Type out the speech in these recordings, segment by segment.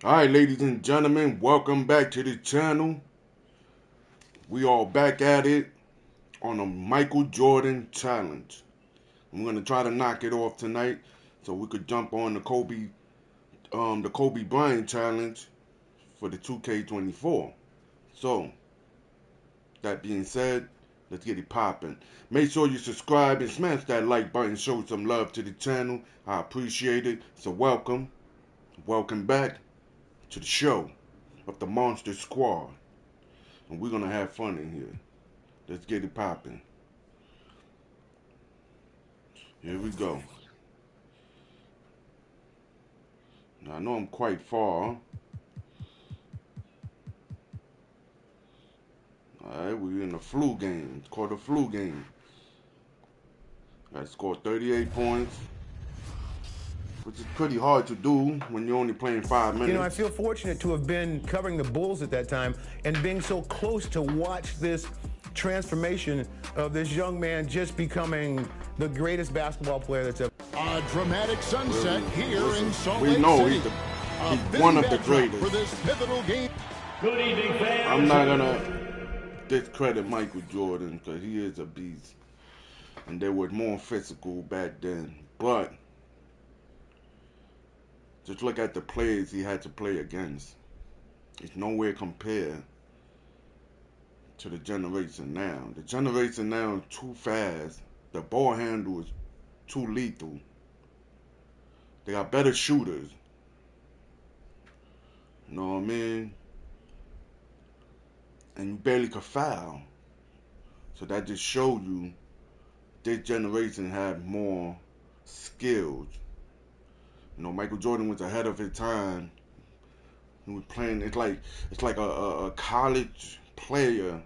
Alright, ladies and gentlemen, welcome back to the channel. We are back at it on a Michael Jordan challenge. I'm going to try to knock it off tonight so we could jump on the Kobe Bryant challenge for the 2K24. So, that being said, let's get it popping. Make sure you subscribe and smash that like button, show some love to the channel. I appreciate it. So welcome back to the show of the Monster Squad, and we're gonna have fun in here. Let's get it popping. Here we go. Now I know I'm quite far. Alright, we're in the flu game. It's called a flu game. I scored 38 points, which is pretty hard to do when you're only playing 5 minutes. You know, I feel fortunate to have been covering the Bulls at that time and being so close to watch this transformation of this young man just becoming the greatest basketball player that's ever. A dramatic sunset here in Salt Lake We know City. he's one of the greatest. For this pivotal game. Good evening, fans. I'm not gonna discredit Michael Jordan because he is a beast, and they were more physical back then. But just look at the players he had to play against. It's nowhere compared to the generation now. The generation now is too fast. The ball handle is too lethal. They got better shooters. You know what I mean? And you barely could foul. So that just showed you this generation had more skills. You know, Michael Jordan was ahead of his time. He was playing. It's like a college player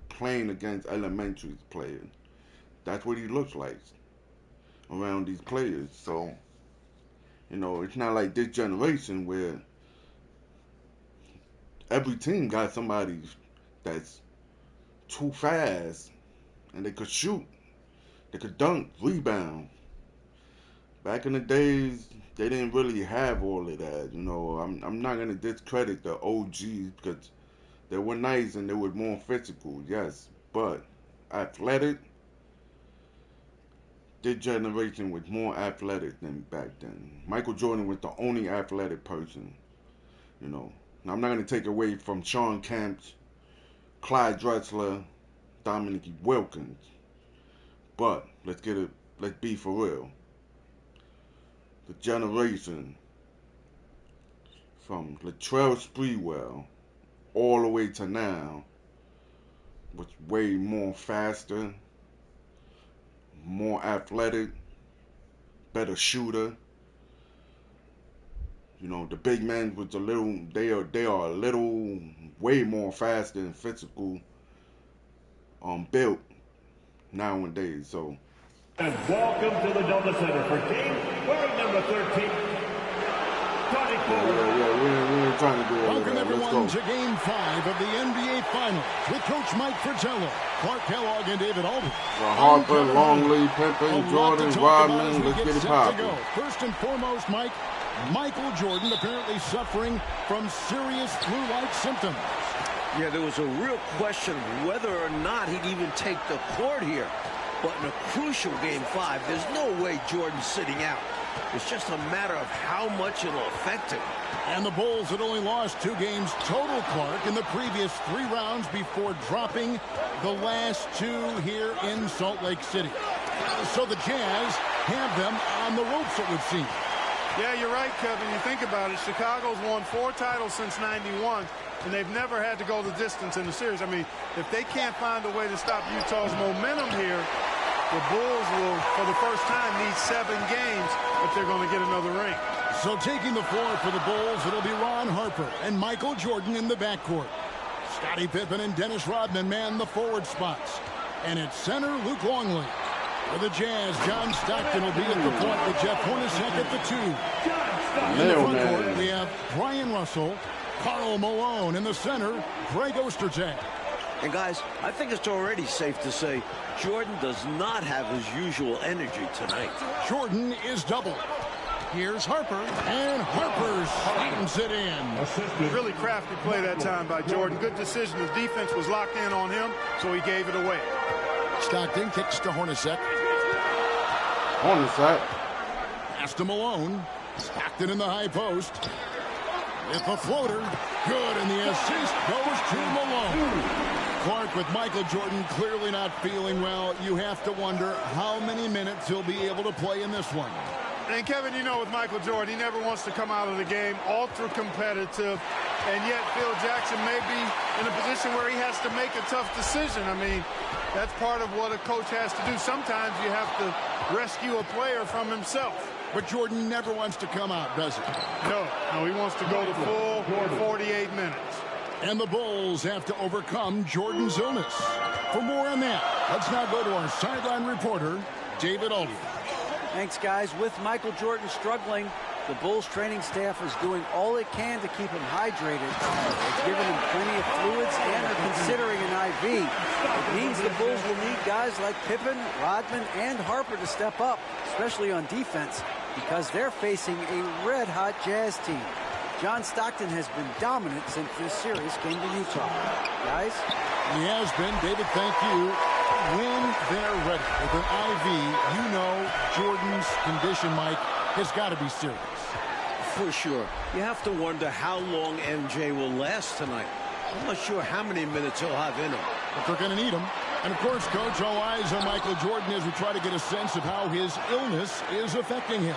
playing against elementary players. That's what he looks like around these players. So, you know, it's not like this generation where every team got somebody that's too fast and they could shoot, they could dunk, rebound. Back in the days, they didn't really have all of that. You know, I'm not gonna discredit the OGs because they were nice and they were more physical, yes, but athletic. This generation was more athletic than back then. Michael Jordan was the only athletic person. You know, now I'm not gonna take away from Sean Kemp, Clyde Drexler, Dominique Wilkins, but let's be for real. The generation from Latrell Sprewell all the way to now was way more faster, more athletic, better shooter. You know, the big men was they are a little way more faster and physical built nowadays. So And welcome to the Delta Center for game wearing number 13. we ain't trying to do all of Welcome that. everyone Let's to go. Game 5 of the NBA Finals with Coach Mike Fratello, Clark Kellogg, and David Aldridge. Harper, Longley, Pippen, Jordan, Rodman. Let's get it popping. First and foremost, Mike, Michael Jordan apparently suffering from serious flu-like symptoms. Yeah, there was a real question whether or not he'd even take the court here. But in a crucial Game 5, there's no way Jordan's sitting out. It's just a matter of how much it'll affect him. And the Bulls had only lost 2 games total, Clark, in the previous 3 rounds before dropping the last 2 here in Salt Lake City. So the Jazz have them on the ropes, it would seem. Yeah, you're right, Kevin. You think about it, Chicago's won 4 titles since '91, and they've never had to go the distance in the series. I mean, if they can't find a way to stop Utah's momentum here, the Bulls will, for the first time, need 7 games if they're going to get another ring. So taking the floor for the Bulls, it'll be Ron Harper and Michael Jordan in the backcourt. Scottie Pippen and Dennis Rodman man the forward spots. And at center, Luke Longley. For the Jazz, John Stockton will be at the point with Jeff Hornacek at the 2. In the front court, we have Brian Russell, Karl Malone in the center, Greg Ostertag. And guys, I think it's already safe to say Jordan does not have his usual energy tonight. Jordan is doubled. Here's Harper, and Harper slams it in. Really crafty play that time by Jordan. Good decision. His defense was locked in on him, so he gave it away. Stockton kicks to Hornacek. Hornacek. Pass to Malone. Stockton in the high post. With a floater. Good, and the assist goes to Malone. Clark, with Michael Jordan clearly not feeling well, you have to wonder how many minutes he'll be able to play in this one. And Kevin, you know, with Michael Jordan, he never wants to come out of the game ultra competitive, and yet Phil Jackson may be in a position where he has to make a tough decision. I mean, that's part of what a coach has to do. Sometimes you have to rescue a player from himself. But Jordan never wants to come out, does he? No, he wants to go the full 48 minutes. And the Bulls have to overcome Jordan's illness. For more on that, let's now go to our sideline reporter, David Alden. Thanks, guys. With Michael Jordan struggling, the Bulls training staff is doing all it can to keep him hydrated. It's given him plenty of fluids, and they're considering an IV. It means the Bulls will need guys like Pippen, Rodman, and Harper to step up, especially on defense, because they're facing a red-hot Jazz team. John Stockton has been dominant since this series came to Utah. Guys? He has been. David, thank you. When they're ready with an IV, you know Jordan's condition, Mike, has got to be serious. For sure. You have to wonder how long MJ will last tonight. I'm not sure how many minutes he'll have in him. But they're going to need him. And, of course, Coach, all eyes on Michael Jordan as we try to get a sense of how his illness is affecting him.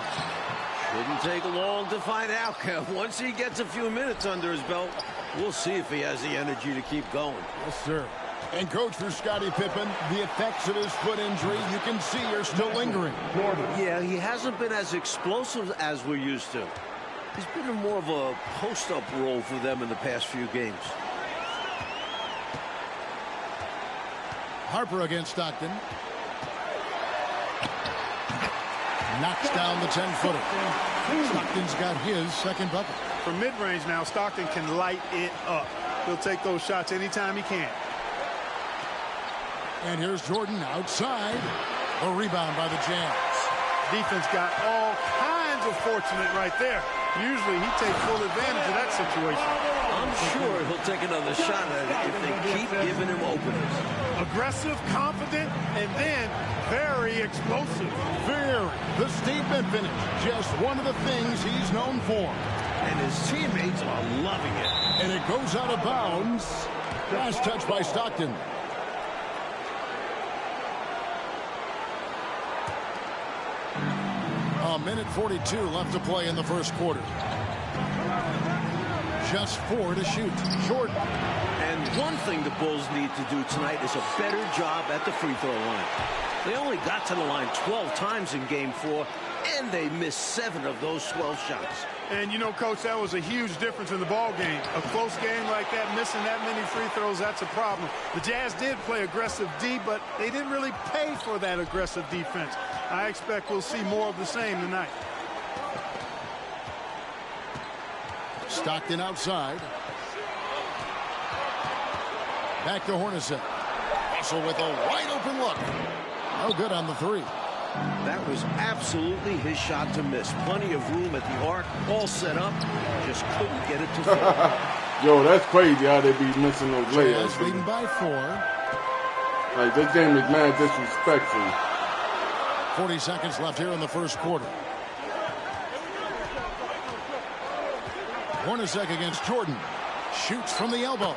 Shouldn't take long to find out, Kev. Once he gets a few minutes under his belt, we'll see if he has the energy to keep going. Yes, sir. And, Coach, for Scottie Pippen, the effects of his foot injury, you can see, are still lingering. Yeah, he hasn't been as explosive as we're used to. He's been in more of a post-up role for them in the past few games. Harper against Stockton. Knocks down the 10-footer. Stockton's got his second bucket. From mid-range now, Stockton can light it up. He'll take those shots anytime he can. And here's Jordan outside. A rebound by the Jazz. Defense got all kinds of fortunate right there. Usually he takes full advantage of that situation. I'm sure he'll take another shot at it if they keep giving him openings. Aggressive, confident, and then very explosive. Very. The statement finish. Just one of the things he's known for. And his teammates are loving it. And it goes out of bounds. Last touch by Stockton. A minute 42 left to play in the first quarter. Just 4 to shoot. Jordan. And one thing the Bulls need to do tonight is a better job at the free throw line. They only got to the line 12 times in Game 4, and they missed 7 of those 12 shots. And, you know, Coach, that was a huge difference in the ball game. A close game like that, missing that many free throws, that's a problem. The Jazz did play aggressive D, but they didn't really pay for that aggressive defense. I expect we'll see more of the same tonight. Stockton outside. Back to Hornacek. Russell with a wide open look. No good on the 3. That was absolutely his shot to miss. Plenty of room at the arc, all set up. Just couldn't get it to fall. Yo, that's crazy how they be missing those layups. Jazz leading by 4. Like, this game is mad disrespectful. 40 seconds left here in the first quarter. Hornacek against Jordan. Shoots from the elbow.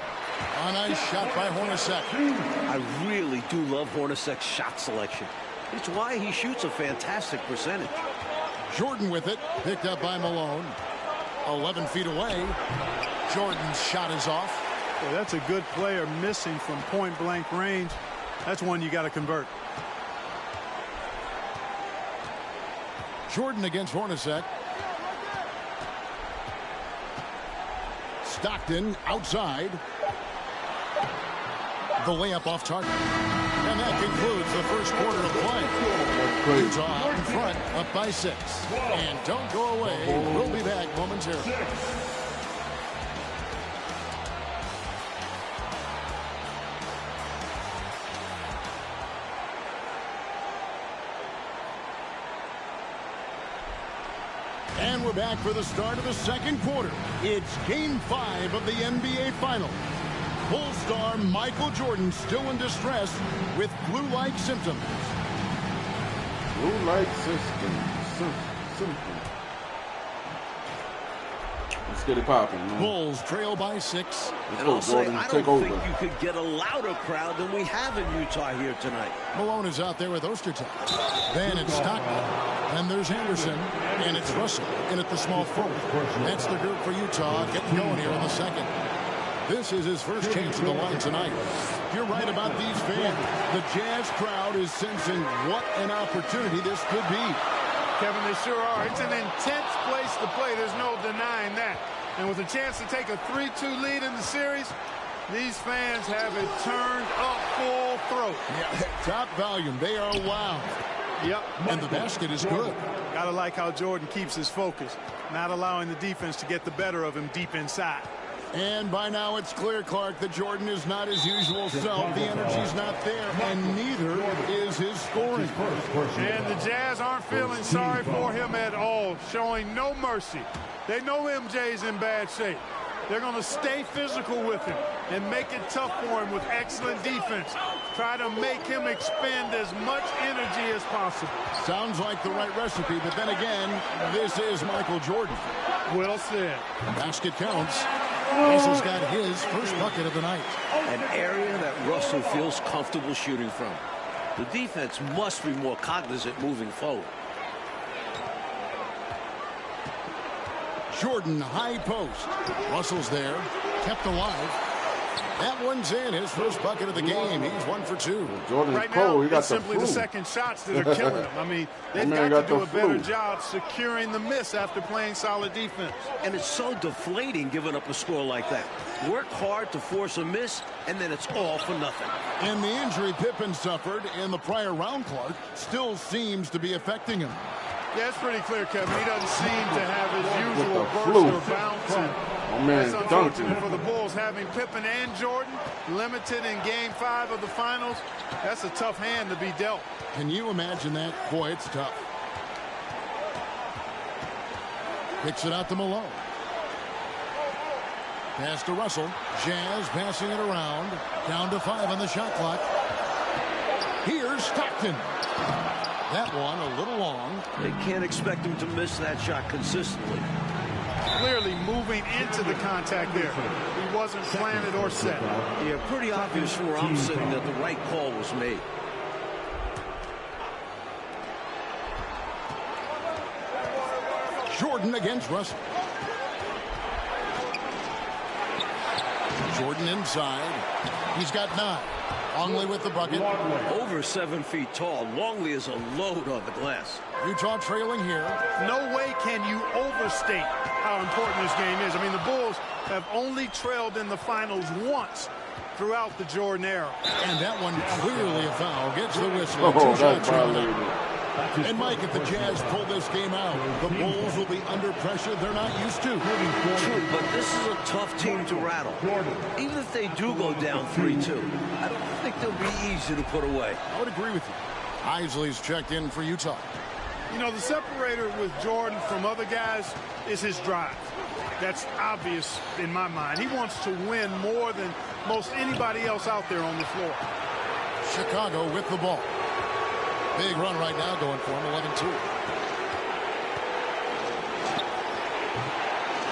A nice shot by Hornacek. I really do love Hornacek's shot selection. It's why he shoots a fantastic percentage. Jordan with it. Picked up by Malone. 11 feet away. Jordan's shot is off. Well, that's a good player missing from point-blank range. That's one you got to convert. Jordan against Hornacek. Stockton outside. The layup off target. And that concludes the first quarter of play. Utah out in front, up by 6. And don't go away. We'll be back momentarily. And we're back for the start of the second quarter. It's Game 5 of the NBA Finals. Bull star Michael Jordan still in distress with flu-like symptoms. Flu-like symptoms. Let's get it popping, man. Bulls trail by 6. And I'll say, I don't think you could get a louder crowd than we have in Utah here tonight. Malone is out there with Ostertag. Then it's Stockton. Then there's Anderson. And it's Russell in at the small forward. That's the group for Utah getting going here in the second. This is his first chance at the line tonight. You're right about these fans. The Jazz crowd is sensing what an opportunity this could be. Kevin, they sure are. It's an intense place to play. There's no denying that. And with a chance to take a 3-2 lead in the series, these fans have it turned up full throat. Yeah, top volume. They are loud. Yep. And the basket is good. Gotta like how Jordan keeps his focus, not allowing the defense to get the better of him deep inside. And by now it's clear, Clark, that Jordan is not his usual self. The energy's not there, and neither is his scoring. And the Jazz aren't feeling sorry for him at all, showing no mercy. They know MJ's in bad shape. They're going to stay physical with him and make it tough for him with excellent defense. Try to make him expend as much energy as possible. Sounds like the right recipe, but then again, this is Michael Jordan. Well said. Basket counts. Russell's got his first bucket of the night. An area that Russell feels comfortable shooting from. The defense must be more cognizant moving forward. Jordan, high post. Russell's there, kept alive. That one's in, his first bucket of the game. He's 1 for 2. Jordan's right cold. now, He got it's simply the second shots that are killing him. I mean, they've got to do a better job securing the miss after playing solid defense. And it's so deflating giving up a score like that. Work hard to force a miss, and then it's all for nothing. And the injury Pippen suffered in the prior round, Clark, still seems to be affecting him. Yeah, it's pretty clear, Kevin. He doesn't seem to have his usual burst or bounce. That's unfortunate for the Bulls, having Pippen and Jordan limited in Game 5 of the Finals. That's a tough hand to be dealt. Can you imagine that? Boy, it's tough. Kicks it out to Malone. Pass to Russell. Jazz passing it around. Down to 5 on the shot clock. Here's Stockton. That one a little long. They can't expect him to miss that shot consistently. Clearly moving into the contact there. He wasn't planted or set. Yeah, pretty obvious from where I'm sitting that the right call was made. Jordan against Russell. Jordan inside. He's got 9. Longley with the bucket. Over 7 feet tall. Longley is a load on the glass. Utah trailing here. No way can you overstate how important this game is. I mean, the Bulls have only trailed in the finals once throughout the Jordan era. And that one clearly a foul. Gets the whistle. Oh, that's violated. And Mike, if the Jazz pull this game out, the Bulls will be under pressure they're not used to. True, but this is a tough team to rattle. Even if they do go down 3-2, I don't think they'll be easy to put away. I would agree with you. Isley's checked in for Utah. You know, the separator with Jordan from other guys is his drive. That's obvious in my mind. He wants to win more than most anybody else out there on the floor. Chicago with the ball. Big run right now going for him, 11-2.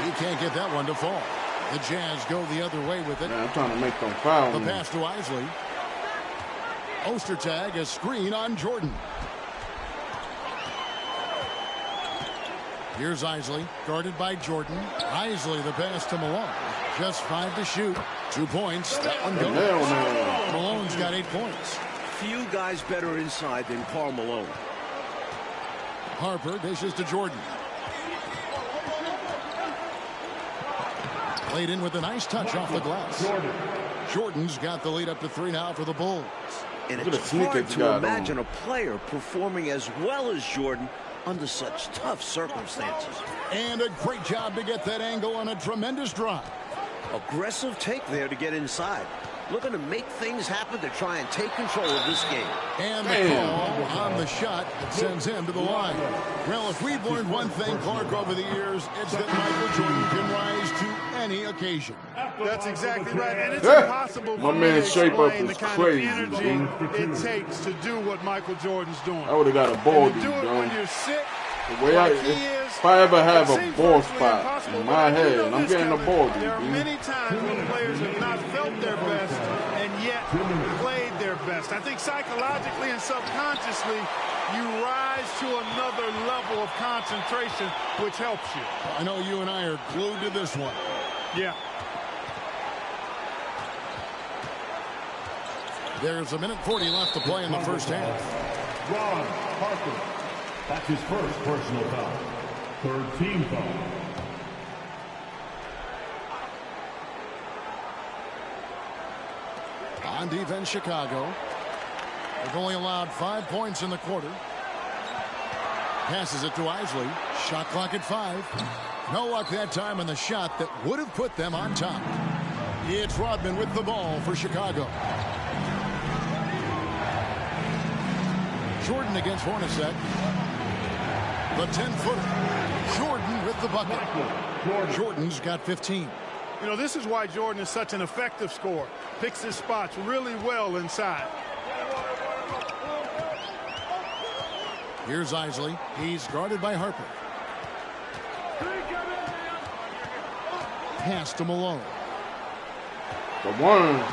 He can't get that one to fall. The Jazz go the other way with it. Man, I'm trying to make them foul. The pass to Isley. Ostertag, a screen on Jordan. Here's Isley, guarded by Jordan. Isley, the pass to Malone. Just 5 to shoot. 2 points. That one goes. Malone's got 8 points. Few guys better inside than Karl Malone. Harper dishes to Jordan. Played in with a nice touch off the glass. Jordan's got the lead up to 3 now for the Bulls. And it's hard to imagine a player performing as well as Jordan under such tough circumstances. And a great job to get that angle on a tremendous drive. Aggressive take there to get inside. looking to make things happen to try and take control of this game. And the call on the shot that sends him to the line. Well, if we've learned one thing, Clark, over the years, it's that Michael Jordan can rise to any occasion. That's exactly right, and it's impossible for me to explain the kind of energy it takes to do what Michael Jordan's doing. I would have got a ball, and to do it when you're sick. The way if I ever have a ball spot in my head, and I'm getting a ball, there are many times when players have not felt their best and yet played their best. I think psychologically and subconsciously, you rise to another level of concentration, which helps you. I know you and I are glued to this one. Yeah. There's a minute 40 left to play in the first half. Ron Harper. That's his first personal foul. Third team foul. On defense, Chicago. They've only allowed 5 points in the quarter. Passes it to Isley. Shot clock at 5. No luck that time on the shot that would have put them on top. It's Rodman with the ball for Chicago. Jordan against Hornacek. The 10-footer. Jordan with the bucket. Jordan's got 15. You know, this is why Jordan is such an effective scorer. Picks his spots really well inside. Here's Isley. He's guarded by Harper. Pass to Malone. The one.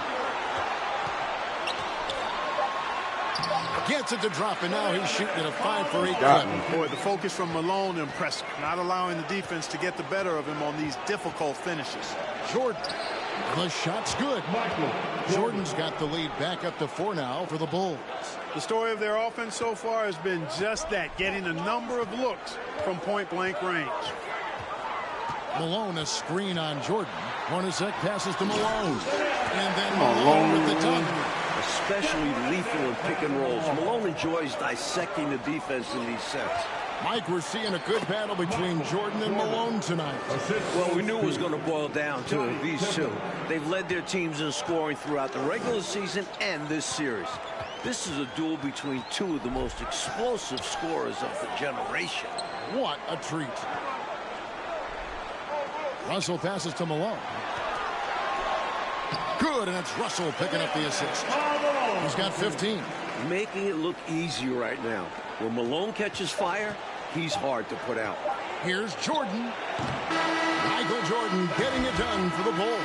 Gets it to drop, and now he's shooting at a 5 for 8 Got clip. Boy, the focus from Malone impressive. Not allowing the defense to get the better of him on these difficult finishes. Jordan. The shot's good. Jordan's got the lead back up to 4 now for the Bulls. The story of their offense so far has been just that, getting a number of looks from point-blank range. Malone, a screen on Jordan. Hornacek passes to Malone. And then Malone with the dunk. Especially lethal in pick and rolls. Malone enjoys dissecting the defense in these sets. Mike, we're seeing a good battle between Jordan and Malone tonight. Well, we knew it was going to boil down to these two. They've led their teams in scoring throughout the regular season and this series. This is a duel between two of the most explosive scorers of the generation. What a treat. Russell passes to Malone. Good, and it's Russell picking up the assist. He's got 15. Making it look easy right now. When Malone catches fire, he's hard to put out. Here's Jordan. Michael Jordan getting it done for the Bulls.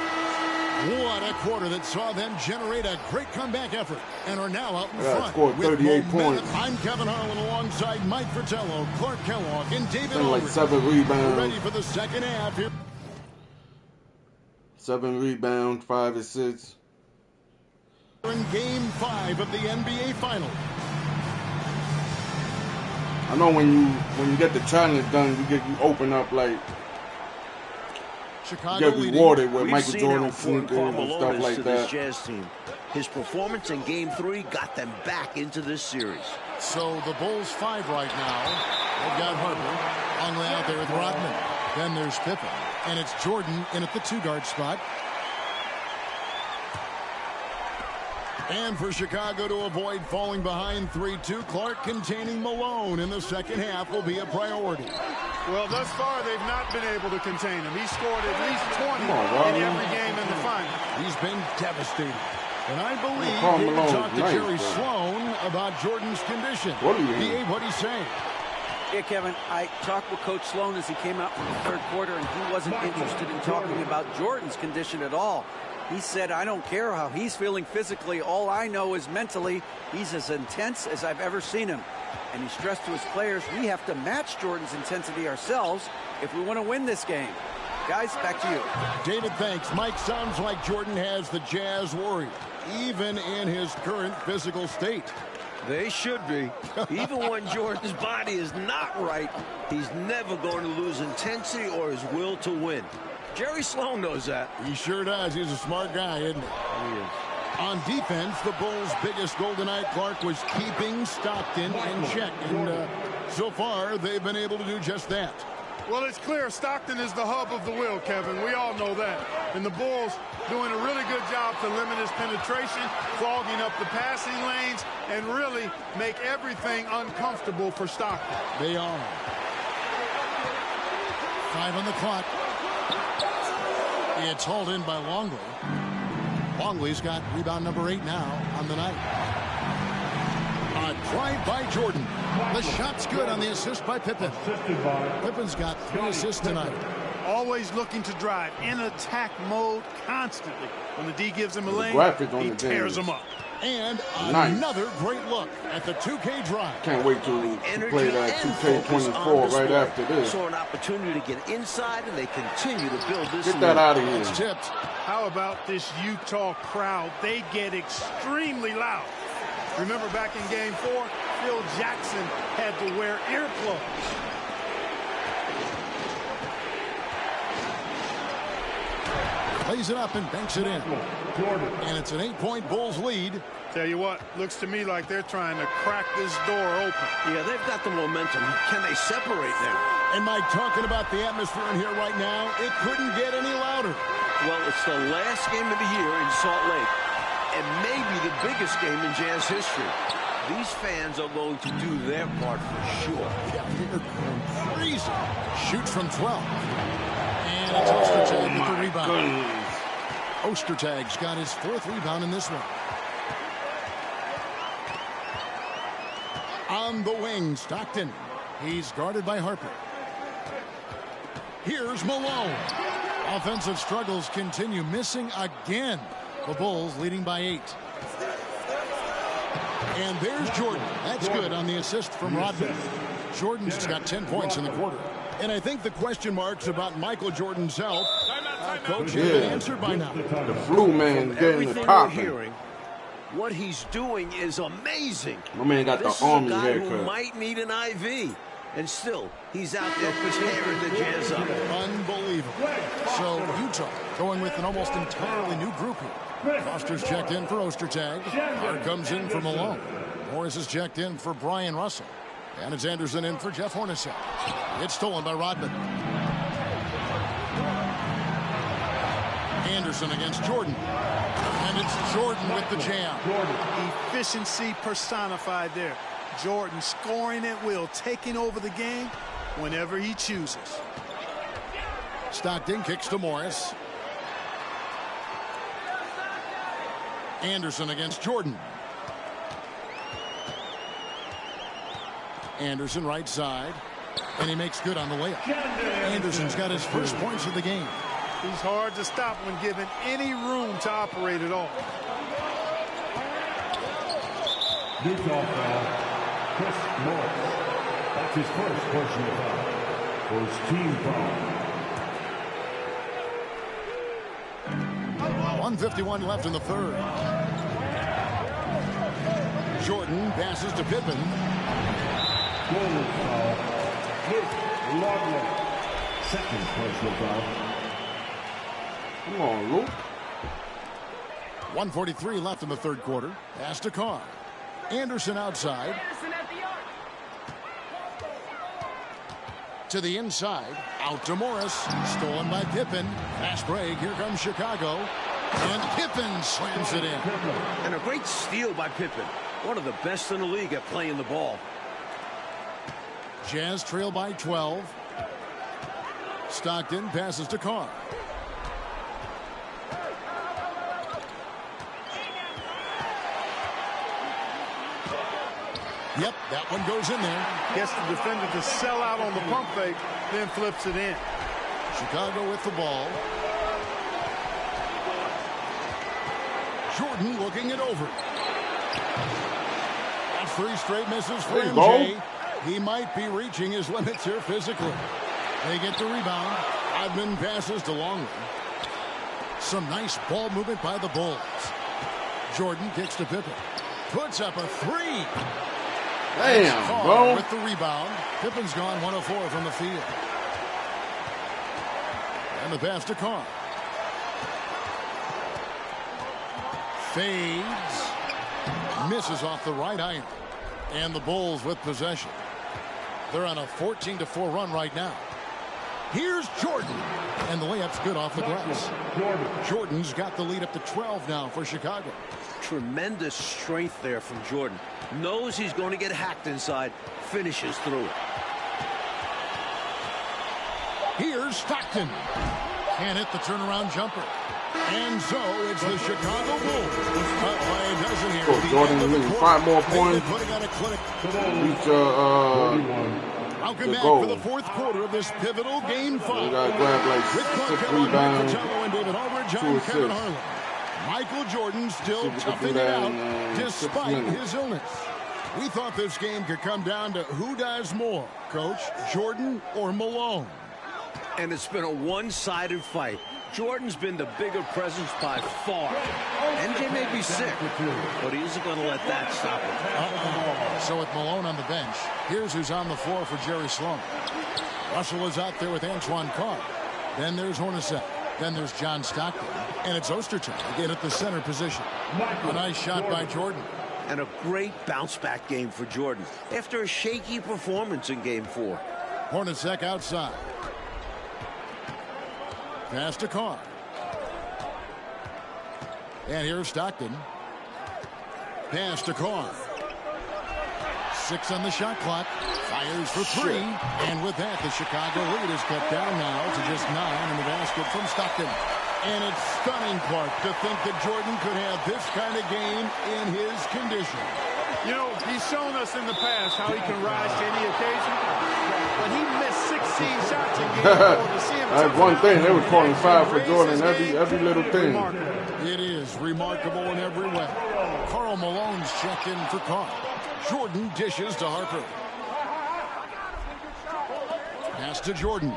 What a quarter that saw them generate a great comeback effort and are now out in front. Scored 38 points. I'm Kevin Harlan alongside Mike Fratello, Clark Kellogg, and David Like Aldridge. 7 rebounds. We're ready for the second half here. 7 rebounds, 5 assists. In Game 5 of the NBA Finals. I know when you get the challenge done, you open up like Chicago get rewarded with We've Michael seen Jordan how important sneakers and Carmelo stuff is like to that. this Jazz team. His performance in Game 3 got them back into this series. So the Bulls 5 right now. They've got Harper on the way out there with Rodman. Then there's Pippen. And it's Jordan in at the 2-guard spot. And for Chicago to avoid falling behind 3-2, Clark containing Malone in the second half will be a priority. Well, thus far, they've not been able to contain him. He scored at least 20 in every game in the final. He's been devastating. And I believe Karl he Malone's talked to nice, Jerry bro. Sloan about Jordan's condition. What do you mean? Dave, what he's saying? Yeah, Kevin, I talked with Coach Sloan as he came out from the third quarter, and he wasn't interested in talking about Jordan's condition at all. He said, I don't care how he's feeling physically. All I know is mentally, he's as intense as I've ever seen him. And he stressed to his players, we have to match Jordan's intensity ourselves if we want to win this game. Guys, back to you. David, thanks. Mike, sounds like Jordan has the Jazz worried, even in his current physical state. They should be. Even when Jordan's body is not right, he's never going to lose intensity or his will to win. Jerry Sloan knows that. He sure does. He's a smart guy, isn't he? He is. On defense, the Bulls' biggest goal tonight, Clark, was keeping Stockton in check. And so far, they've been able to do just that. Well, it's clear Stockton is the hub of the wheel, Kevin. We all know that. And the Bulls doing a really good job to limit his penetration, clogging up the passing lanes, and really make everything uncomfortable for Stockton. They are. 5 on the clock. It's hauled in by Longley. Longley's got rebound number 8 now on the night. A drive by Jordan. The shot's good on the assist by Pippen. Pippen's got 3 assists tonight. Always looking to drive in attack mode constantly. When the D gives him a lane, he tears him up. And another great look at the 2K drive. Can't wait to play that 2K24 right after this. Saw an opportunity to get inside, and they continue to build this. Get that out of here. It's tipped. How about this Utah crowd? They get extremely loud. Remember back in Game 4, Phil Jackson had to wear earplugs. Plays it up and banks it in. And it's an 8-point Bulls lead. Tell you what, looks to me like they're trying to crack this door open. Yeah, they've got the momentum. Can they separate now? And Mike, talking about the atmosphere in here right now, it couldn't get any louder. Well, it's the last game of the year in Salt Lake, and maybe the biggest game in Jazz history. These fans are going to do their part for sure. Yeah, they're crazy. Shoots from 12. And it's Ostertag with the rebound. Ostertag's got his 4th rebound in this one. On the wing, Stockton. He's guarded by Harper. Here's Malone. Offensive struggles continue, missing again. The Bulls leading by 8. And there's Jordan. That's good on the assist from Rodman. Jordan's got 10 points in the quarter. And I think the question marks about Michael Jordan's health, Coach, have been answered by now. The blue man getting the popping. What he's doing is amazing. My man got this the army is a guy haircut. who might need an IV. And still, he's out there tearing the Jazz up. Unbelievable. So Utah going with an almost entirely new group here. Foster's checked in for Ostertag. Hart comes in for Malone. Morris is checked in for Brian Russell. And it's Anderson in for Jeff Hornacek. It's stolen by Rodman. Anderson against Jordan. And it's Jordan with the jam. Efficiency personified there. Jordan scoring at will, taking over the game whenever he chooses. Stockton kicks to Morris. Anderson against Jordan. Anderson right side. And he makes good on the layup. Anderson's got his first points of the game. He's hard to stop when given any room to operate at all. Utah foul. Chris Morris. That's his first personal foul. First team foul. 1:51 left in the third. Jordan passes to Pippen. Golden foul. Luke Longley. Second personal foul. Come on, Luke. 1:43 left in the third quarter. Pass to Carr. Anderson outside. To the inside. Out to Morris. Stolen by Pippen. Fast break. Here comes Chicago. And Pippen slams it in. And a great steal by Pippen. One of the best in the league at playing the ball. Jazz trail by 12. Stockton passes to Carr. Yep, that one goes in there. Gets the defender to sell out on the pump fake, then flips it in. Chicago with the ball. Jordan looking it over. That's 3 straight misses for MJ. He might be reaching his limits here physically. They get the rebound. Rodman passes to Longley. Some nice ball movement by the Bulls. Jordan kicks to Pippen. Puts up a 3. Damn, bro. With the rebound. Pippen's gone 1 of 4 from the field. And the pass to Carr. Fades. Misses off the right iron. And the Bulls with possession. They're on a 14-4 run right now. Here's Jordan. And the layup's good off the glass. Jordan's got the lead up to 12 now for Chicago. Tremendous strength there from Jordan. Knows he's going to get hacked inside. Finishes through it. Here's Stockton. Can't hit the turnaround jumper. And so it's the Chicago Bulls up by a dozen here. Oh, Jordan needs 5 more points. Reach Welcome back for the fourth quarter of this pivotal game 5. We got to grab like 6 rebounds, 2 assists. Michael Jordan still toughing it out despite his illness. We thought this game could come down to who does more, Coach, Jordan or Malone. And it's been a one-sided fight. Jordan's been the bigger presence by far. MJ may be sick, but he isn't going to let that stop him. So with Malone on the bench, here's who's on the floor for Jerry Sloan. Russell is out there with Antoine Carr. Then there's Hornacek. Then there's John Stockton. And it's Ostertag again at the center position. A nice shot by Jordan. And a great bounce-back game for Jordan after a shaky performance in Game 4. Hornacek outside. Pass to Carr. And here's Stockton. Pass to Carr. 6 on the shot clock. Fires for 3. And with that, the Chicago lead is cut down now to just 9 in the basket from Stockton. And it's stunning, Clark, to think that Jordan could have this kind of game in his condition. You know, he's shown us in the past how he can rise to any occasion. But he missed 16 shots in Game 4 to see him. That's one thing. They were calling foul for Jordan every little thing. It is remarkable in every way. Karl Malone's checked in for Carr. Jordan dishes to Harper. Pass to Jordan.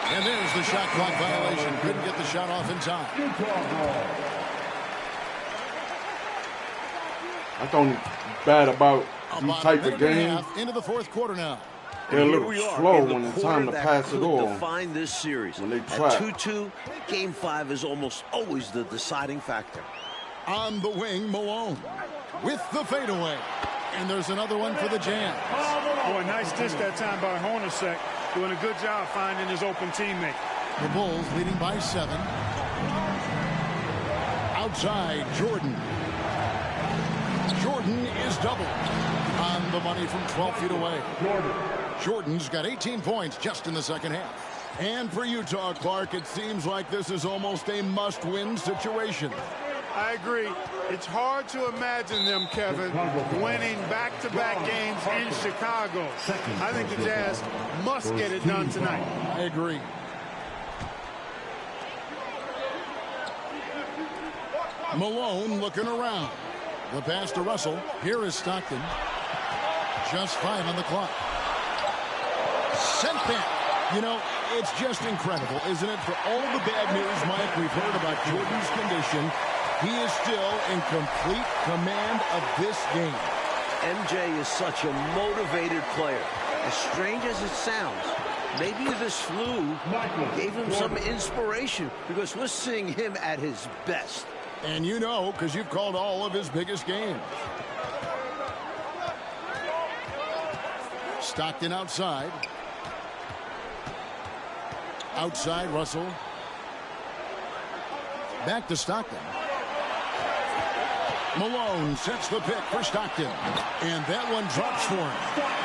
And there's the shot clock violation. Couldn't get the shot off in time. That's only bad about these type of games. Into the fourth quarter now. They're a little slow when it's time to pass it all. Define this series. When they At try. 2-2, Game 5 is almost always the deciding factor. On the wing, Malone with the fadeaway. And there's another one for the Jazz. Boy, nice dish that time by Hornacek. Doing a good job finding his open teammate. The Bulls leading by 7. Outside, Jordan. Jordan is doubled. On the money from 12 feet away. Jordan's got 18 points just in the second half. And for Utah, Clark, it seems like this is almost a must-win situation. I agree. It's hard to imagine them, Kevin, winning back-to-back games in Chicago. I think the Jazz must get it done tonight. I agree. Malone looking around. The pass to Russell. Here is Stockton. Just 5 on the clock. Sent back. You know, it's just incredible, isn't it? For all the bad news, Mike, we've heard about Jordan's condition, he is still in complete command of this game. MJ is such a motivated player. As strange as it sounds, maybe this flu gave him some inspiration because we're seeing him at his best. And you know, because you've called all of his biggest games. Stockton outside. Outside, Russell. Back to Stockton. Malone sets the pick for Stockton. And that one drops for him.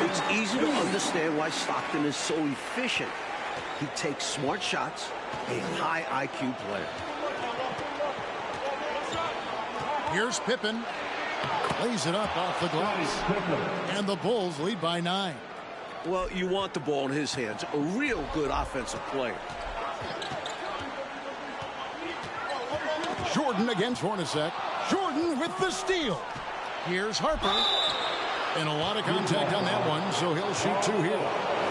It's easy to understand why Stockton is so efficient. He takes smart shots, a high IQ player. Here's Pippen. Lays it up off the glass. And the Bulls lead by 9. Well, you want the ball in his hands. A real good offensive player. Jordan against Hornacek. Jordan with the steal. Here's Harper. And a lot of contact on that one, so he'll shoot 2 here.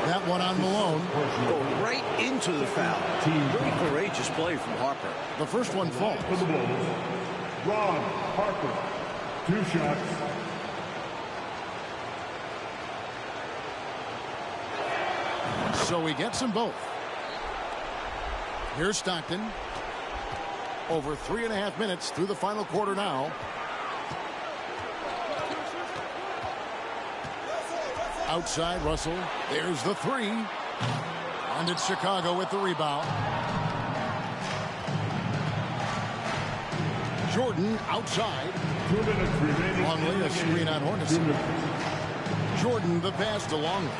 That one on Malone. Go right into the foul. Very courageous play from Harper. The first one falls. Ron Harper, 2 shots. So he gets them both. Here's Stockton. Over 3.5 minutes through the final quarter now. Outside, Russell. There's the three. And it's Chicago with the rebound. Jordan outside. 2 minutes remaining. Longley, a screen on Hornacek. Jordan, the pass to Longley.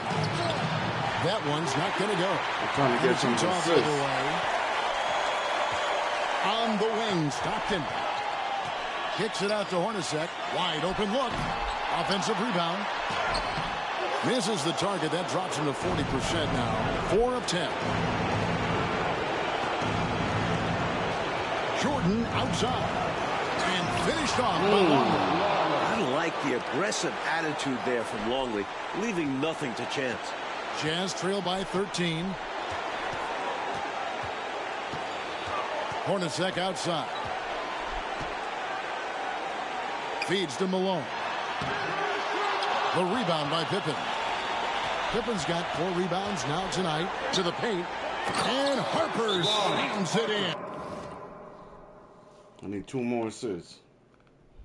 That one's not going to go. They're trying to get some assists. On the wing, Stockton. Kicks it out to Hornacek. Wide open look. Offensive rebound. Misses the target. That drops him to 40% now. 4 of 10. Jordan outside. And finished off by Longley. I like the aggressive attitude there from Longley, leaving nothing to chance. Jazz trail by 13. Hornacek outside. Feeds to Malone. The rebound by Pippen. Pippen's got 4 rebounds now tonight. To the paint. And Harper slams it in. I need 2 more assists.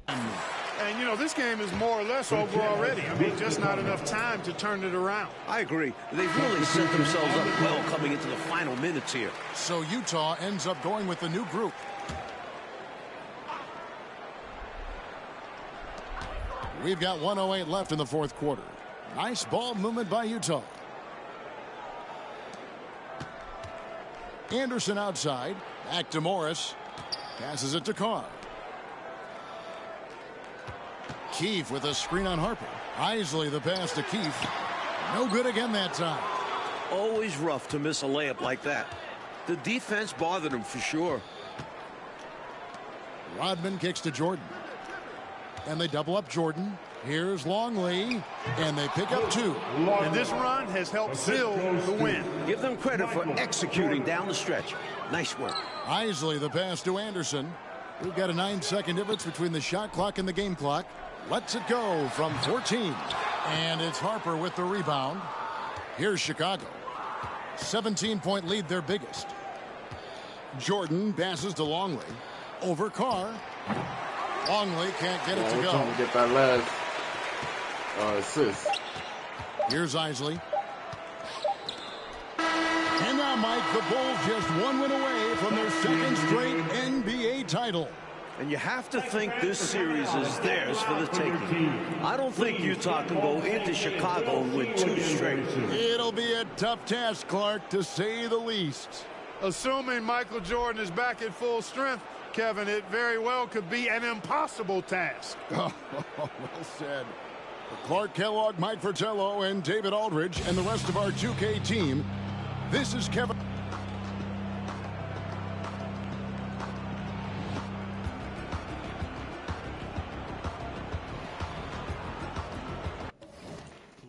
And, you know, this game is more or less over already. I mean, just not enough time to turn it around. I agree. They've really set themselves up well coming into the final minutes here. So Utah ends up going with the new group. We've got 1:08 left in the 4th quarter. Nice ball movement by Utah. Anderson outside. Back to Morris. Passes it to Carr. Keefe with a screen on Harper. Isley the pass to Keefe. No good again that time. Always rough to miss a layup like that. The defense bothered him for sure. Rodman kicks to Jordan. And they double up Jordan. Here's Longley. And they pick up 2. And this run has helped seal the win. Give them credit for executing down the stretch. Nice work. Isley the pass to Anderson. We've got a 9-second difference between the shot clock and the game clock. Lets it go from 14. And it's Harper with the rebound. Here's Chicago. 17-point lead, their biggest. Jordan passes to Longley. Over Carr. Longley can't get it to go. Trying to get that last assist. Here's Isley. And now, Mike, the Bulls just 1 win away from their 2nd straight NBA title. And you have to think this series is theirs for the taking. I don't think Utah can go into Chicago and win 2 straight. It'll be a tough task, Clark, to say the least. Assuming Michael Jordan is back at full strength, Kevin, it very well could be an impossible task. Oh, well said. For Clark Kellogg, Mike Fratello, and David Aldridge, and the rest of our 2K team, this is Kevin.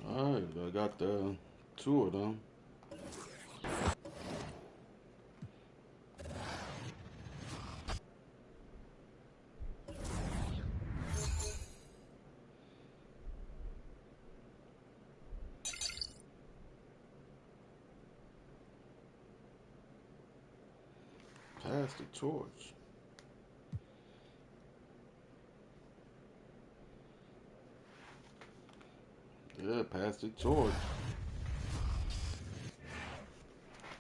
All right, I got the 2 of them. Pass the torch. Yeah, pass the torch.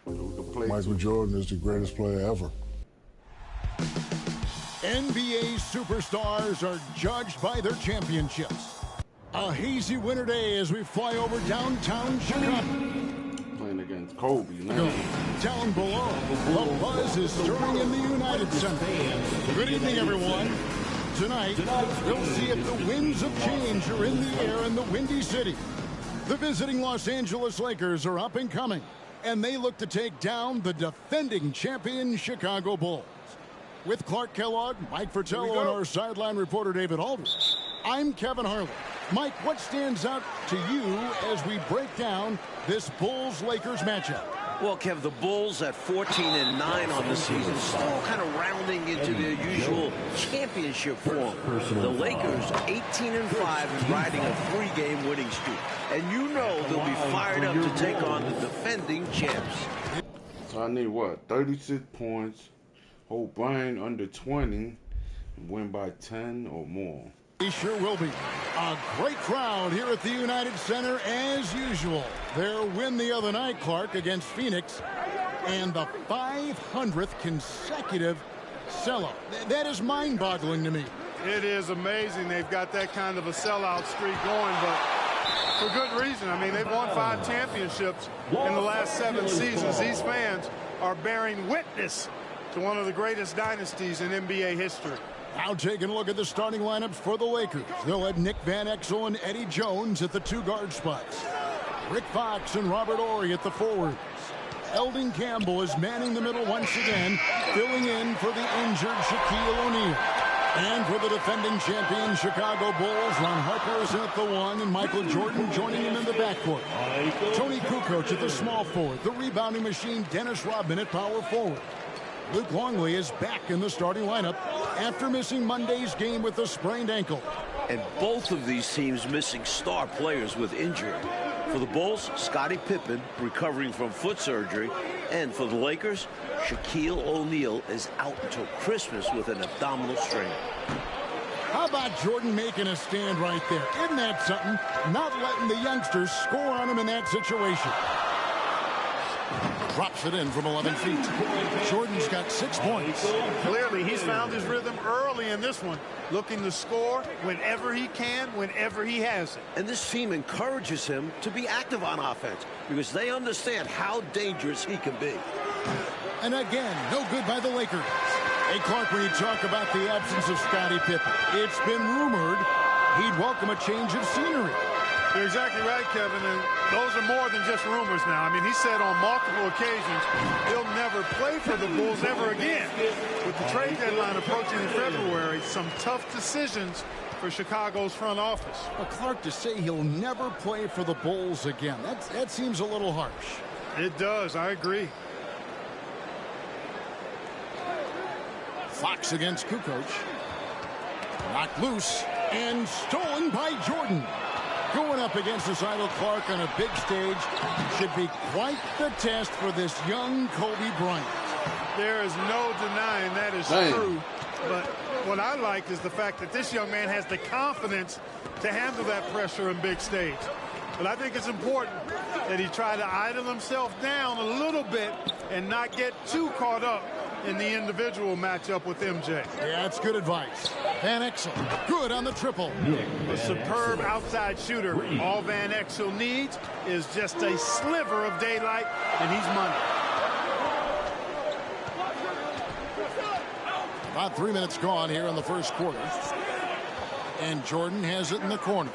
Michael Jordan is the greatest player ever. NBA superstars are judged by their championships. A hazy winter day as we fly over downtown Chicago. Playing against Kobe now. Down below, the buzz is stirring in the United Center. Good evening, everyone. Tonight, we'll see if the winds of change are in the air in the Windy City. The visiting Los Angeles Lakers are up and coming, and they look to take down the defending champion Chicago Bulls. With Clark Kellogg, Mike Fratello, and our sideline reporter David Aldridge, I'm Kevin Harlan. Mike, what stands out to you as we break down this Bulls-Lakers matchup? Well, Kev, the Bulls at 14-9 on the season, still kind of rounding into their usual championship form. The Lakers 18-5 and riding a 3-game winning streak. And you know they'll be fired up to take on the defending champs. So I need what? 36 points, hold Brian under 20, and win by 10 or more. He sure will be. A great crowd here at the United Center as usual. Their win the other night, Clark, against Phoenix, and the 500th consecutive sellout. That is mind-boggling to me. It is amazing they've got that kind of a sellout streak going, but for good reason. I mean, they've won 5 championships in the last 7 seasons. These fans are bearing witness to one of the greatest dynasties in NBA history. Now taking a look at the starting lineups for the Lakers. They'll have Nick Van Exel and Eddie Jones at the 2 guard spots. Rick Fox and Robert Horry at the forwards. Eldon Campbell is manning the middle once again, filling in for the injured Shaquille O'Neal. And for the defending champion Chicago Bulls, Ron Harper is at the 1 and Michael Jordan joining him in the backcourt. Tony Kukoc at the small forward. The rebounding machine Dennis Rodman at power forward. Luke Longley is back in the starting lineup after missing Monday's game with a sprained ankle. And both of these teams missing star players with injury. For the Bulls, Scottie Pippen recovering from foot surgery. And for the Lakers, Shaquille O'Neal is out until Christmas with an abdominal strain. How about Jordan making a stand right there? Isn't that something? Not letting the youngsters score on him in that situation. Drops it in from 11 feet. Jordan's got 6 points. Clearly, he's found his rhythm early in this one, looking to score whenever he can, whenever he has it. And this team encourages him to be active on offense because they understand how dangerous he can be. And again, no good by the Lakers. Hey, Clark, when you talk about the absence of Scottie Pippen, it's been rumored he'd welcome a change of scenery. You're exactly right, Kevin, and those are more than just rumors now. I mean, he said on multiple occasions he'll never play for the Bulls ever again. With the trade deadline approaching in February, some tough decisions for Chicago's front office. But Clark, to say he'll never play for the Bulls again, that seems a little harsh. It does, I agree. Fox against Kukoc. Knocked loose and stolen by Jordan. Going up against this idol Clark on a big stage should be quite the test for this young Kobe Bryant. There is no denying that is true. But what I like is the fact that this young man has the confidence to handle that pressure in big stage. But I think it's important that he try to idle himself down a little bit and not get too caught up in the individual matchup with MJ. Yeah, that's good advice. Van Exel, good on the triple. A superb outside shooter. All Van Exel needs is just a sliver of daylight, and he's money. About 3 minutes gone here in the first quarter. And Jordan has it in the corner.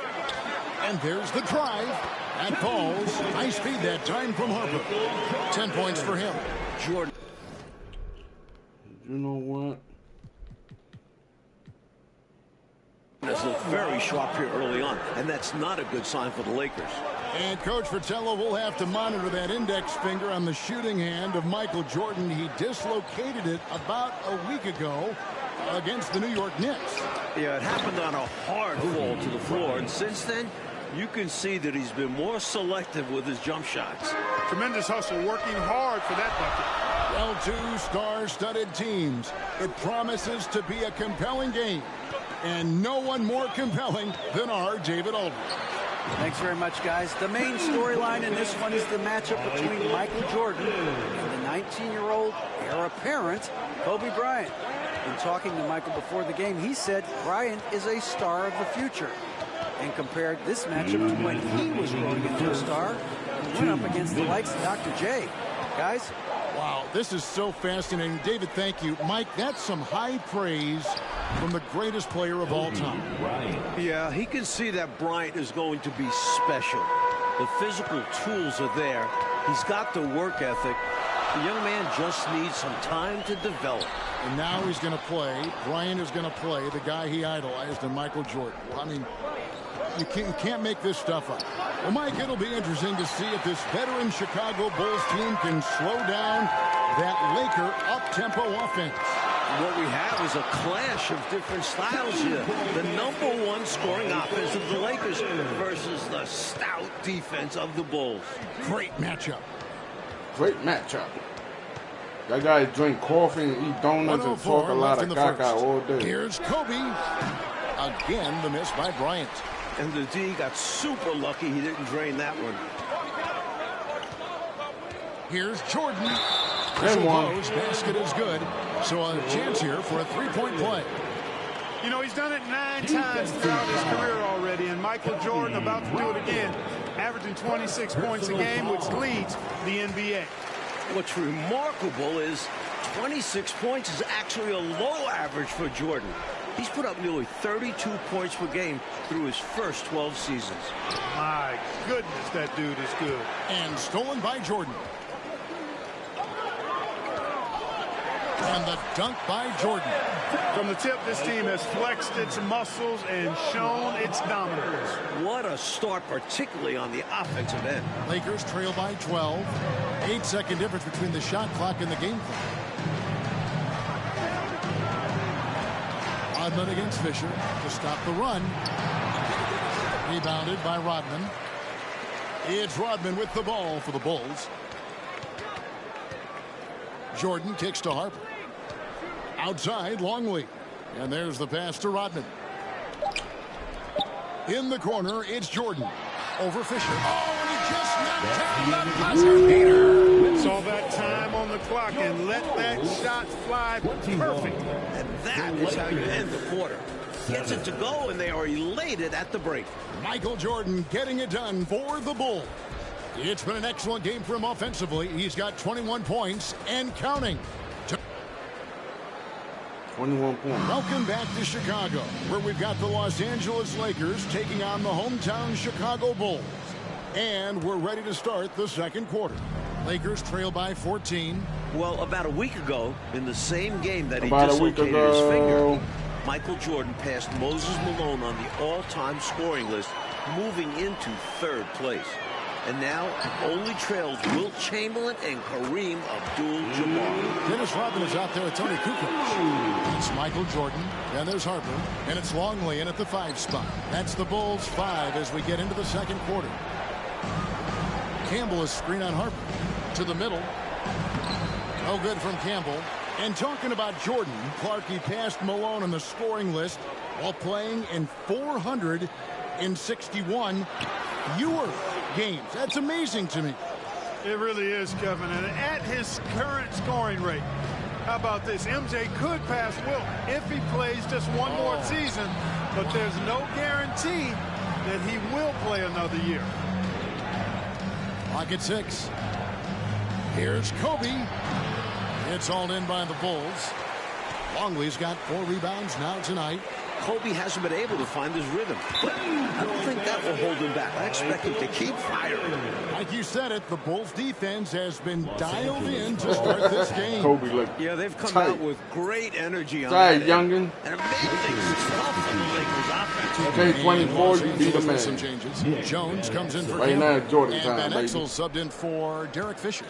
And there's the drive. That falls. High speed that time from Harper. 10 points for him. Jordan. You know what? It's looked very sharp here early on, and that's not a good sign for the Lakers. And Coach Fratello will have to monitor that index finger on the shooting hand of Michael Jordan. He dislocated it about a week ago against the New York Knicks. Yeah, it happened on a hard fall to the floor, and since then, you can see that he's been more selective with his jump shots. Tremendous hustle, working hard for that bucket. Well, 2 star-studded teams. It promises to be a compelling game. And no one more compelling than our David Aldridge. Thanks very much, guys. The main storyline in this one is the matchup between Michael Jordan and the 19-year-old heir apparent, Kobe Bryant. In talking to Michael before the game, he said Bryant is a star of the future and compared this matchup to when he was growing into a star and went up against the likes of Dr. J. Guys? Wow, this is so fascinating. David, thank you. Mike, that's some high praise from the greatest player of all time. Yeah, he can see that Bryant is going to be special. The physical tools are there. He's got the work ethic. The young man just needs some time to develop. And now he's going to play. Bryant is going to play the guy he idolized in Michael Jordan. I mean, you can't make this stuff up. Well, Mike, it'll be interesting to see if this veteran Chicago Bulls team can slow down that Laker up-tempo offense. What we have is a clash of different styles here. The #1 scoring offense of the Lakers versus the stout defense of the Bulls. Great matchup. Great matchup. That guy drink coffee and eat donuts and talk a lot of caca all day. Here's Kobe. Again, the miss by Bryant. And the D got super lucky he didn't drain that one. Here's Jordan. Whistle blows, basket is good. So a chance here for a three-point play. You know, he's done it 9 times throughout his career already, and Michael Jordan about to do it again, averaging 26 points a game, which leads the NBA. What's remarkable is 26 points is actually a low average for Jordan. He's put up nearly 32 points per game through his first 12 seasons. My goodness, that dude is good. And stolen by Jordan. And the dunk by Jordan. From the tip, this team has flexed its muscles and shown its dominance. What a start, particularly on the offensive end. Lakers trail by 12. 8-second difference between the shot clock and the game clock. Rodman against Fisher to stop the run. Rebounded by Rodman. It's Rodman with the ball for the Bulls. Jordan kicks to Harper. Outside, Longley. And there's the pass to Rodman. In the corner, it's Jordan. Over Fisher. Oh, and he just knocked down the buzzer beater. Saw that time on the clock and let that shot fly perfect. And that is how you end the quarter. Gets it to go, and they are elated at the break. Michael Jordan getting it done for the Bulls. It's been an excellent game for him offensively. He's got 21 points and counting. 21 points. Welcome back to Chicago, where we've got the Los Angeles Lakers taking on the hometown Chicago Bulls. And we're ready to start the second quarter. Lakers trail by 14. Well, about a week ago, in the same game that he dislocated his finger, Michael Jordan passed Moses Malone on the all-time scoring list, moving into third place. And now only trails Wilt Chamberlain and Kareem Abdul-Jabbar. Dennis Rodman is out there with Tony Kukoc. It's Michael Jordan, and there's Harper, and it's Longley in at the 5 spot. That's the Bulls 5 as we get into the second quarter. Campbell is screen on Harper. To the middle. No good from Campbell. And talking about Jordan, Clarkie passed Malone on the scoring list while playing in 461 fewer games. That's amazing to me. It really is, Kevin. And at his current scoring rate, how about this? MJ could pass Wilt if he plays just one more season, but there's no guarantee that he will play another year. Clock at 6. Here's Kobe. It's all in by the Bulls. Longley's got 4 rebounds now tonight. Kobe hasn't been able to find his rhythm, but I don't think that will hold him back. I expect him to keep firing. Like you said it, the Bulls defense has been dialed in to start this game. Kobe look Yeah, they've come tight. out with great energy on Tight, that youngin. And it made things tough for the Lakers offense. Okay, 24, you be the Some man. changes. Jones comes in for Right Campbell. now, it's Jordan And time, Van baby. Exel subbed in for Derek Fisher.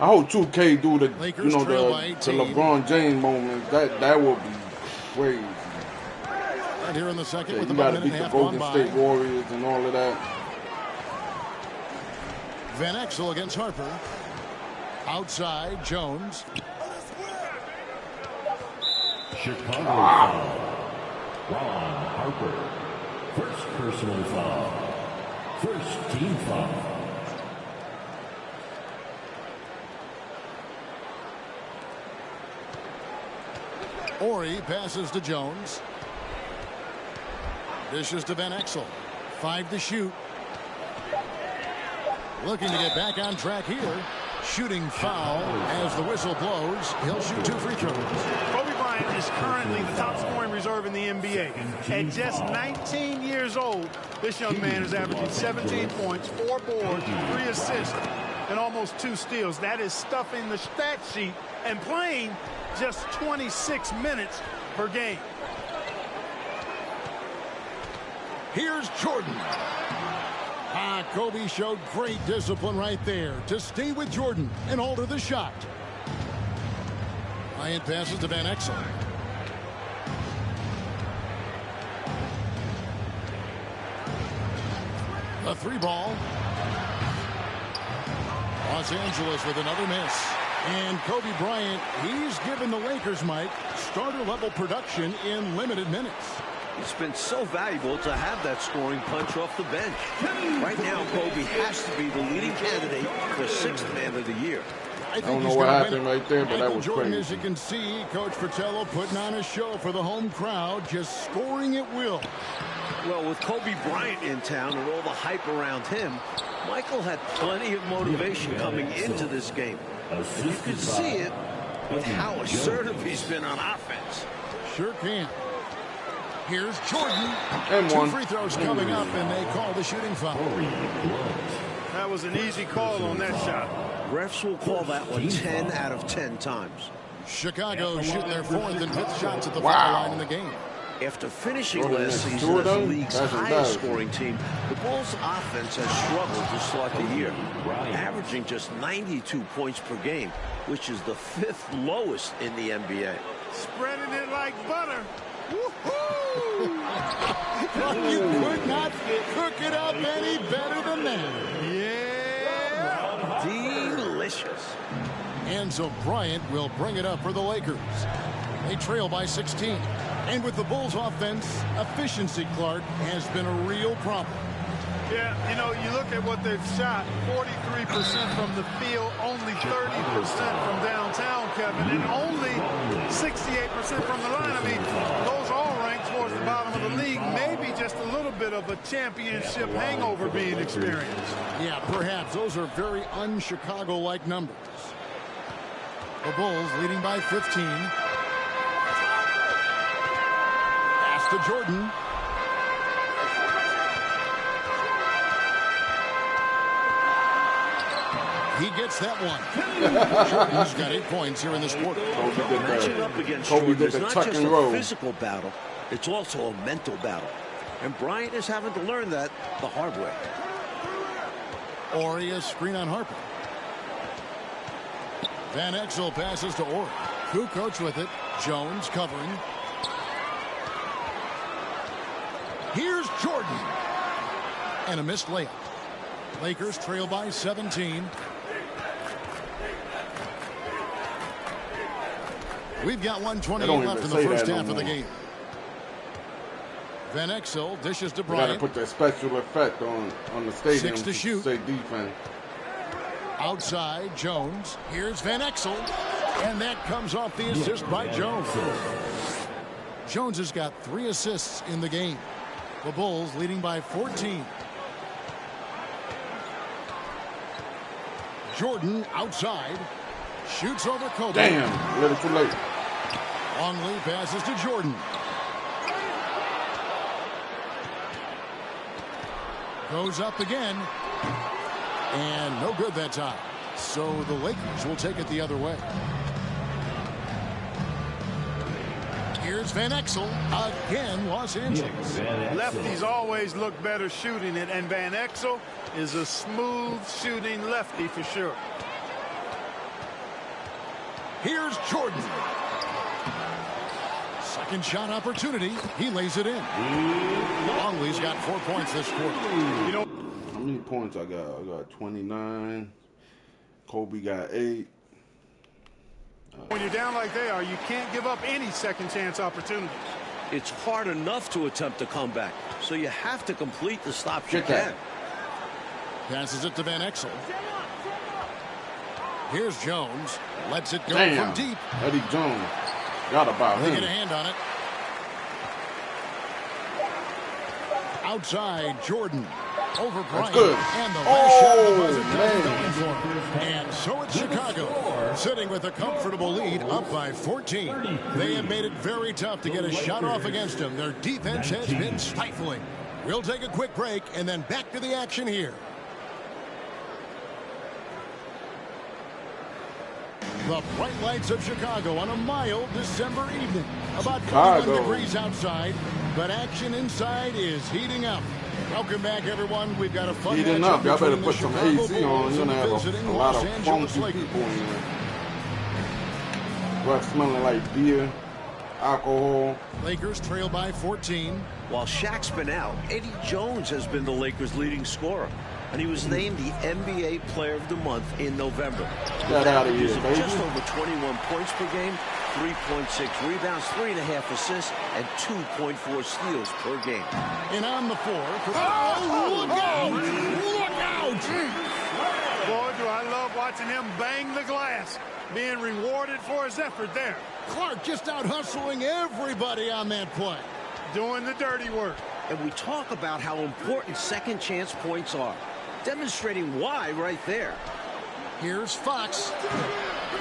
I hope 2K do the, Lakers trail by the 18. LeBron James moment. That will be crazy. Right here in the second Yeah, with you about got a to minute beat and the a half gone Golden by. State Warriors and all of that. Van Exel against Harper. Outside, Jones. Chicago foul. Ron Harper. First personal foul. First team foul. Ori passes to Jones. Dishes to Van Exel. 5 to shoot. Looking to get back on track here. Shooting foul as the whistle blows. He'll shoot 2 free throws. Kobe Bryant is currently the top scoring reserve in the NBA. At just 19 years old, this young man is averaging 17 points, 4 boards, 3 assists, and almost 2 steals. That is stuffing the stat sheet and playing just 26 minutes per game. Here's Jordan. Kobe showed great discipline right there to stay with Jordan and alter the shot. Bryant passes to Van Exel. A 3-ball. Los Angeles with another miss. And Kobe Bryant, he's given the Lakers, Mike, starter-level production in limited minutes. It's been so valuable to have that scoring punch off the bench. Right now, Kobe has to be the leading candidate for 6th Man of the Year. I don't know what happened right there, but that was Jordan, crazy. as you can see, Coach Fratello putting on a show for the home crowd, just scoring at will. Well, with Kobe Bryant in town and all the hype around him, Michael had plenty of motivation coming into this game. And you can see it with how assertive he's been on offense. Sure can. Here's Jordan. And 2 one. free throws coming up, and they call the shooting foul. That was an easy call on that shot. Refs will call that one 10 out of 10 times. Chicago shooting their 4th and 5th shots at the foul line in the game. After finishing Jordan last missed season as the Jordan. league's That's highest embarrassing. scoring team, the Bulls' offense has struggled to start the year, averaging just 92 points per game, which is the 5th lowest in the NBA. Spreading it like butter. Well, you could not cook it up any better than that. Yeah. Delicious. And so Bryant will bring it up for the Lakers. They trail by 16. And with the Bulls' offense, efficiency, Clark, has been a real problem. Yeah, you know, you look at what they've shot, 43% from the field, only 30% from downtown, Kevin, and only 68% from the line. I mean, those all rank towards the bottom of the league. Maybe just a little bit of a championship hangover being experienced. Yeah, perhaps. Those are very un-Chicago-like numbers. The Bulls leading by 15. Pass to Jordan. He gets that one. Jordan's got 8 points here in this quarter. Matching up against Kobe Jordan did is the not tuck just and a roll. physical battle, it's also a mental battle. And Bryant is having to learn that the hard way. Ori, a screen on Harper. Van Exel passes to Ori. Kukoc with it. Jones covering. Here's Jordan. And a missed layup. Lakers trail by 17. We've got 1:28 left in the first half of the game. Van Exel dishes to We got to Bryant. put that special effect on the stadium. 6 to shoot. Say defense. Outside, Jones. Here's Van Exel. And that comes off the assist by Jones. Jones has got 3 assists in the game. The Bulls leading by 14. Jordan outside. Shoots over Kobe. Damn, a little too late. Longley passes to Jordan. Goes up again. And no good that time. So the Lakers will take it the other way. Here's Van Exel. Again, Los Angeles. Lefties always look better shooting it, and Van Exel is a smooth shooting lefty for sure. Here's Jordan. Second shot opportunity. He lays it in. Longley's got 4 points this quarter. You know, How many points I got? I got 29. Kobe got 8. when you're down like they are, you can't give up any second chance opportunities. It's hard enough to attempt a comeback, so you have to complete the stops you Get that. Passes it to Van Exel. Here's Jones. Lets it go Damn. from deep. Eddie Jones. Got about They get a him. hand on it. Outside, Jordan. Over Bryant. good. And the last shot of the buzzer man. doesn't go in for him. And so it's Chicago, sitting with a comfortable lead, up by 14. They have made it very tough to get a shot off against them. Their defense has been stifling. We'll take a quick break and then back to the action here. The bright lights of Chicago on a mild December evening. About 41 Chicago. degrees outside, but action inside is heating up. Welcome back, everyone. We've got a fun Heating matchup up. Y'all better between put the some Chicago AC on. Bulls You're and going to visiting have a lot Los of Angeles funky Lakers. people in here. Breath smelling like beer, alcohol. Lakers trail by 14. While Shaq's been out, Eddie Jones has been the Lakers' leading scorer, and he was named the NBA Player of the Month in November. Get out of here, Using baby. just over 21 points per game, 3.6 rebounds, 3.5 assists, and 2.4 steals per game. And on the floor, look out! Look out! Boy, do I love watching him bang the glass. Being rewarded for his effort there. Clark just out hustling everybody on that play. Doing the dirty work. And we talk about how important second chance points are. Demonstrating why right there. Here's Fox.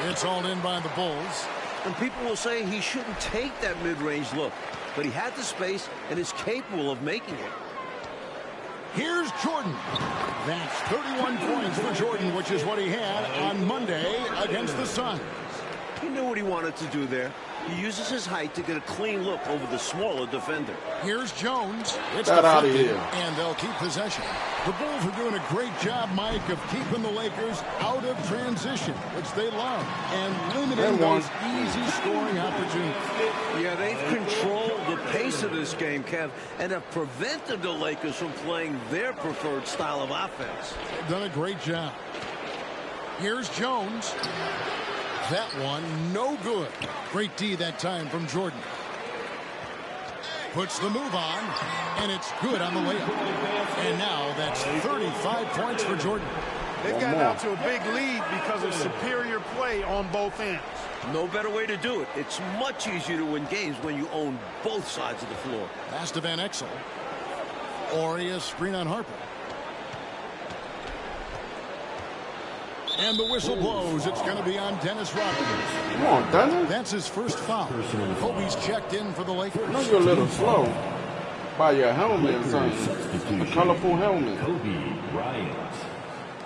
It's hauled in by the Bulls. And people will say he shouldn't take that mid-range look. But he had the space and is capable of making it. Here's Jordan. That's 31 points for Jordan, which is what he had on Monday against the Suns. He knew what he wanted to do there. He uses his height to get a clean look over the smaller defender. Here's Jones. It's Get out of deflected, here. and they'll keep possession. The Bulls are doing a great job, Mike, of keeping the Lakers out of transition, which they love, and limiting those easy scoring opportunities. Yeah, they've controlled the pace of this game, Kev, and have prevented the Lakers from playing their preferred style of offense. They've done a great job. Here's Jones. That one, no good. Great D that time from Jordan. Puts the move on, and it's good on the layup. And now that's 35 points for Jordan. They've gotten out to a big lead because of superior play on both ends. No better way to do it. It's much easier to win games when you own both sides of the floor. Pass to Van Exel. Orias screen on Harper. And the whistle blows. It's going to be on Dennis Rodman. Come on, Dennis. That's his first foul. Kobe's checked in for the Lakers. I know you're a little slow. By your helmet or something. A colorful helmet. Kobe Bryant.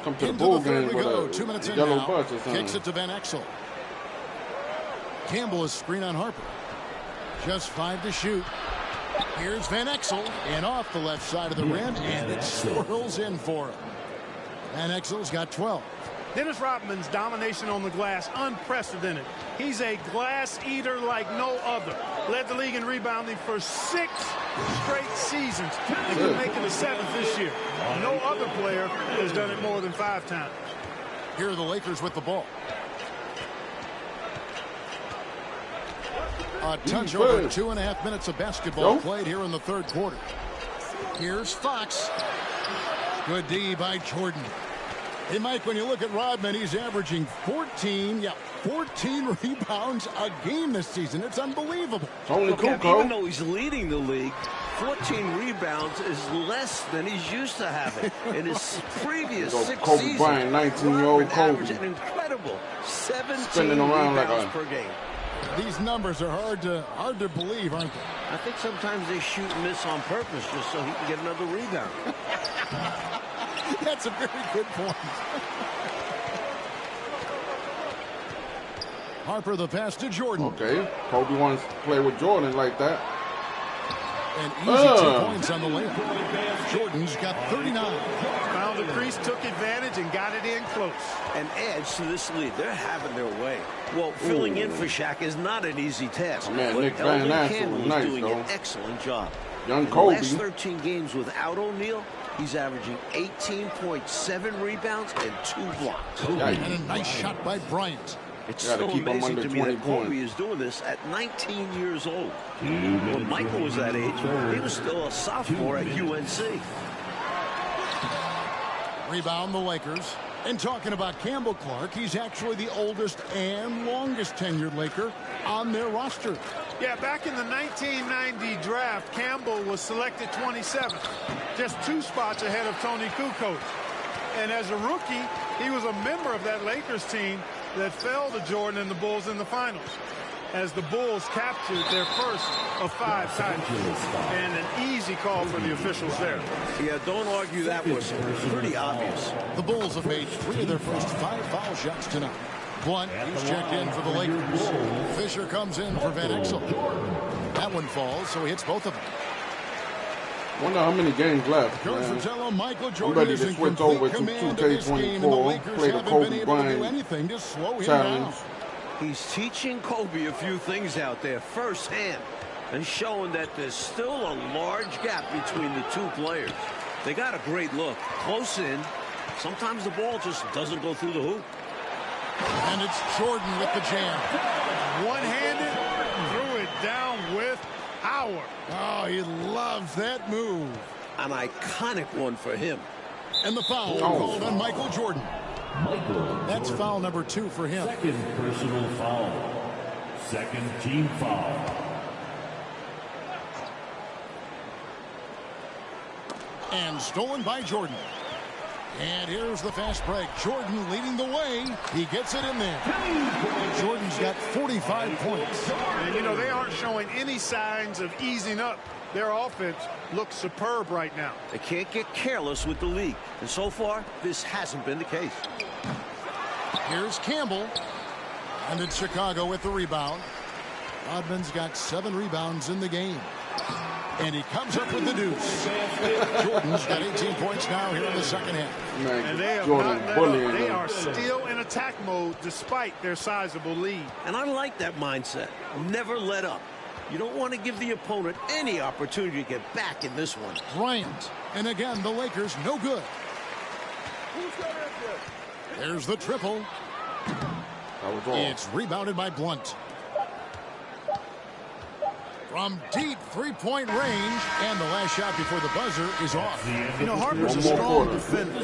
Come to the Into ball the third game we go. with 2 minutes a in yellow now. bus or something. Kicks it to Van Exel. Campbell is screen on Harper. Just 5 to shoot. Here's Van Exel. And off the left side of the rim. And it swirls in for him. Van Exel's got 12. Dennis Rodman's domination on the glass, unprecedented. He's a glass eater like no other. Led the league in rebounding for 6 straight seasons and could make it a 7th this year. No other player has done it more than 5 times. Here are the Lakers with the ball. A touch over 2.5 minutes of basketball played here in the third quarter. Here's Fox. Good D by Jordan. Hey, Mike, when you look at Rodman, he's averaging 14 rebounds a game this season. It's unbelievable. Only Even though he's leading the league, 14 rebounds is less than he's used to having. In his previous 6 Kobe seasons, Bryant, 19-year-old Kobe. averaged an incredible 17 Spinning around like rebounds a... per game. These numbers are hard to believe, aren't they? I think sometimes they shoot and miss on purpose just so he can get another rebound. That's a very good point. Harper the pass to Jordan. Okay, Kobe wants to play with Jordan like that. And easy 2 points on the layup. Jordan's got 39. Found the crease, took advantage, and got it in close. And adds to this lead. They're having their way. Well, filling in for Shaq is not an easy task. Man, but Nick Van Elden Nassau Campbell was is nice, doing though. an excellent job. Young In Kobe. the last 13 games without O'Neal, he's averaging 18.7 rebounds and 2 blocks. And a nice shot by Bryant. It's Gotta so keep him amazing under to me 20 that Kobe points. is doing this at 19 years old. When Michael was that age, he was still a sophomore at UNC. Rebound the Lakers. And talking about Campbell Clark, he's actually the oldest and longest tenured Laker on their roster. Yeah, back in the 1990 draft, Campbell was selected 27th, just 2 spots ahead of Tony Kukoc. And as a rookie, he was a member of that Lakers team that fell to Jordan and the Bulls in the finals, as the Bulls captured their first of 5 titles. And an easy call for the officials there. Yeah, don't argue that whistle. It's pretty obvious. The Bulls have made 3 of their first 5 foul shots tonight. Blunt, he's checked in for the Lakers. Fisher comes in for Van Exel. That one falls, so he hits both of them. Wonder how many games left, Coach man. Fratello, Michael I'm Jordan ready is to in switch complete over to command of this game, and the 2K24, Lakers play the haven't been Kobe able to do Bryant anything to slow him challenge. down. He's teaching Kobe a few things out there firsthand and showing that there's still a large gap between the 2 players. They got a great look. Close in. Sometimes the ball just doesn't go through the hoop. And it's Jordan with the jam. One-handed, threw it down with power. Oh, he loves that move. An iconic one for him. And the foul called on Michael Jordan. That's foul number 2 for him. Second personal foul. Second team foul. And stolen by Jordan. And here's the fast break. Jordan leading the way. He gets it in there. Jordan's got 45 points. And, you know, they aren't showing any signs of easing up. Their offense looks superb right now. They can't get careless with the league. And so far, this hasn't been the case. Here's Campbell. And it's Chicago with the rebound. Rodman's got 7 rebounds in the game. And he comes up with the deuce. Jordan's got 18 points now here in the second half. Man, And they have Jordan not let bullying up. They them. are still in attack mode despite their sizable lead. And I like that mindset. Never let up. You don't want to give the opponent any opportunity to get back in this one. Bryant. And again, the Lakers no good. There's the triple. That was all. It's rebounded by Blunt. From deep three-point range, and the last shot before the buzzer is off. You know, Harper's a strong defender,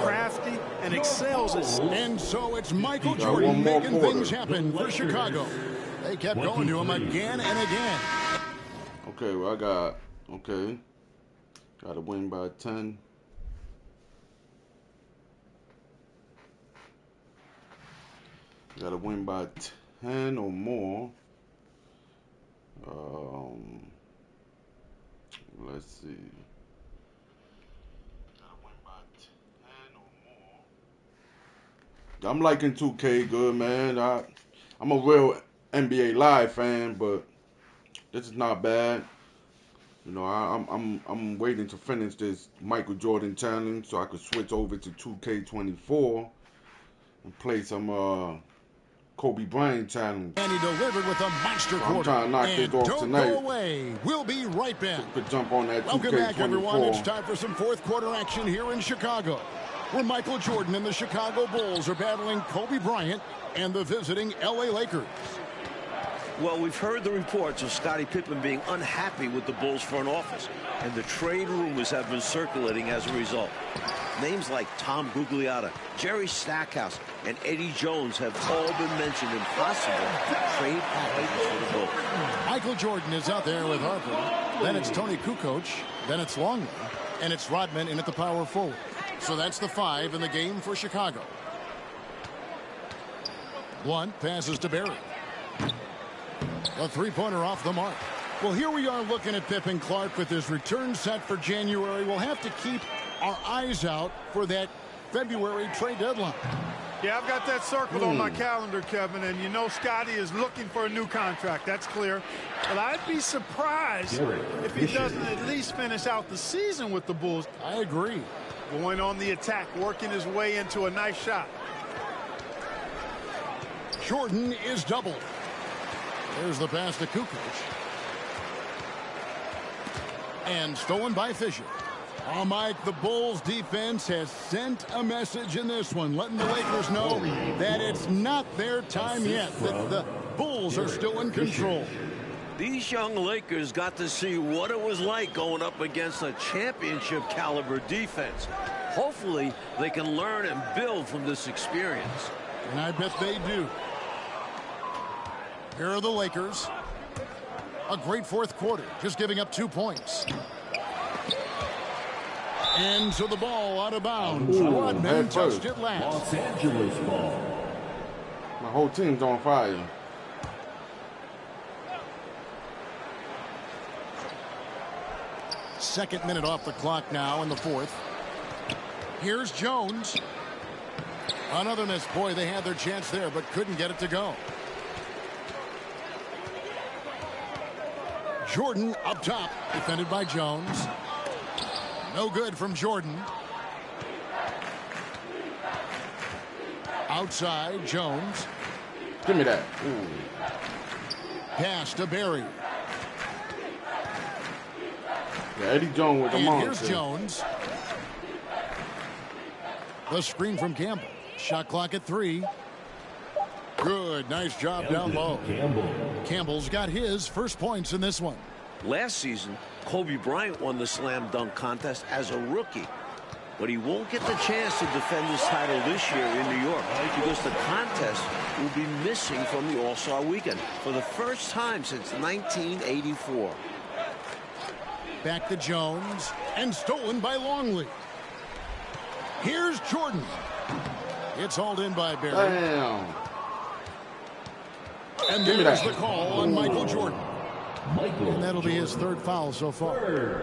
crafty, and excels at... And so it's Michael Got Jordan one more making quarter. things happen for Chicago. They kept going to him again and again. Okay, well, got to win by 10. Got to win by 10 or more. Let's see. Gotta win by 10 or more. I'm liking 2K good, man. I'm a real NBA Live fan, but this is not bad. You know, I'm waiting to finish this Michael Jordan challenge so I could switch over to 2K24 and play some Kobe Bryant challenge. And he delivered with a monster I'm quarter. trying to knock And this off don't tonight. go away. We'll be right back. Could jump on that 2K24. Welcome back, everyone. It's time for some fourth quarter action here in Chicago, where Michael Jordan and the Chicago Bulls are battling Kobe Bryant and the visiting LA Lakers. Well, we've heard the reports of Scottie Pippen being unhappy with the Bulls front office, and the trade rumors have been circulating as a result. Names like Tom Gugliotta, Jerry Stackhouse, and Eddie Jones have all been mentioned in possible trade packages for the Bulls. Michael Jordan is out there with Harper. Then it's Tony Kukoc. Then it's Longley. And it's Rodman in at the power forward. So that's the 5 in the game for Chicago. Blunt passes to Barry. A three-pointer off the mark. Well, here we are looking at Pippen Clark with his return set for January. We'll have to keep our eyes out for that February trade deadline. Yeah, I've got that circled on my calendar, Kevin, and you know Scottie is looking for a new contract. That's clear. But I'd be surprised if he doesn't at least finish out the season with the Bulls. I agree. Going on the attack, working his way into a nice shot. Jordan is doubled. There's the pass to Kukoc. And stolen by Fisher. Oh, Mike, the Bulls defense has sent a message in this one, letting the Lakers know that it's not their time yet, that the Bulls are still in control. These young Lakers got to see what it was like going up against a championship caliber defense. Hopefully, they can learn and build from this experience. And I bet they do. Here are the Lakers. A great fourth quarter, just giving up 2 points. And so the ball out of bounds. Rodman touched it last. Los Angeles ball. My whole team's on fire. Second minute off the clock now in the fourth. Here's Jones. Another miss. Boy, they had their chance there, but couldn't get it to go. Jordan up top, defended by Jones. No good from Jordan. Outside, Jones. Give me that. Ooh. Pass to Barry. Yeah, Eddie Jones with the And monster. here's Jones. The screen from Campbell. Shot clock at 3. Good, nice job down low. Campbell's got his first points in this one. Last season, Kobe Bryant won the slam dunk contest as a rookie. But he won't get the chance to defend his title this year in New York because the contest will be missing from the All-Star Weekend for the first time since 1984. Back to Jones, and stolen by Longley. Here's Jordan. It's hauled in by Barry. Damn. And there's the call on Michael Jordan. And that'll be his third foul so far.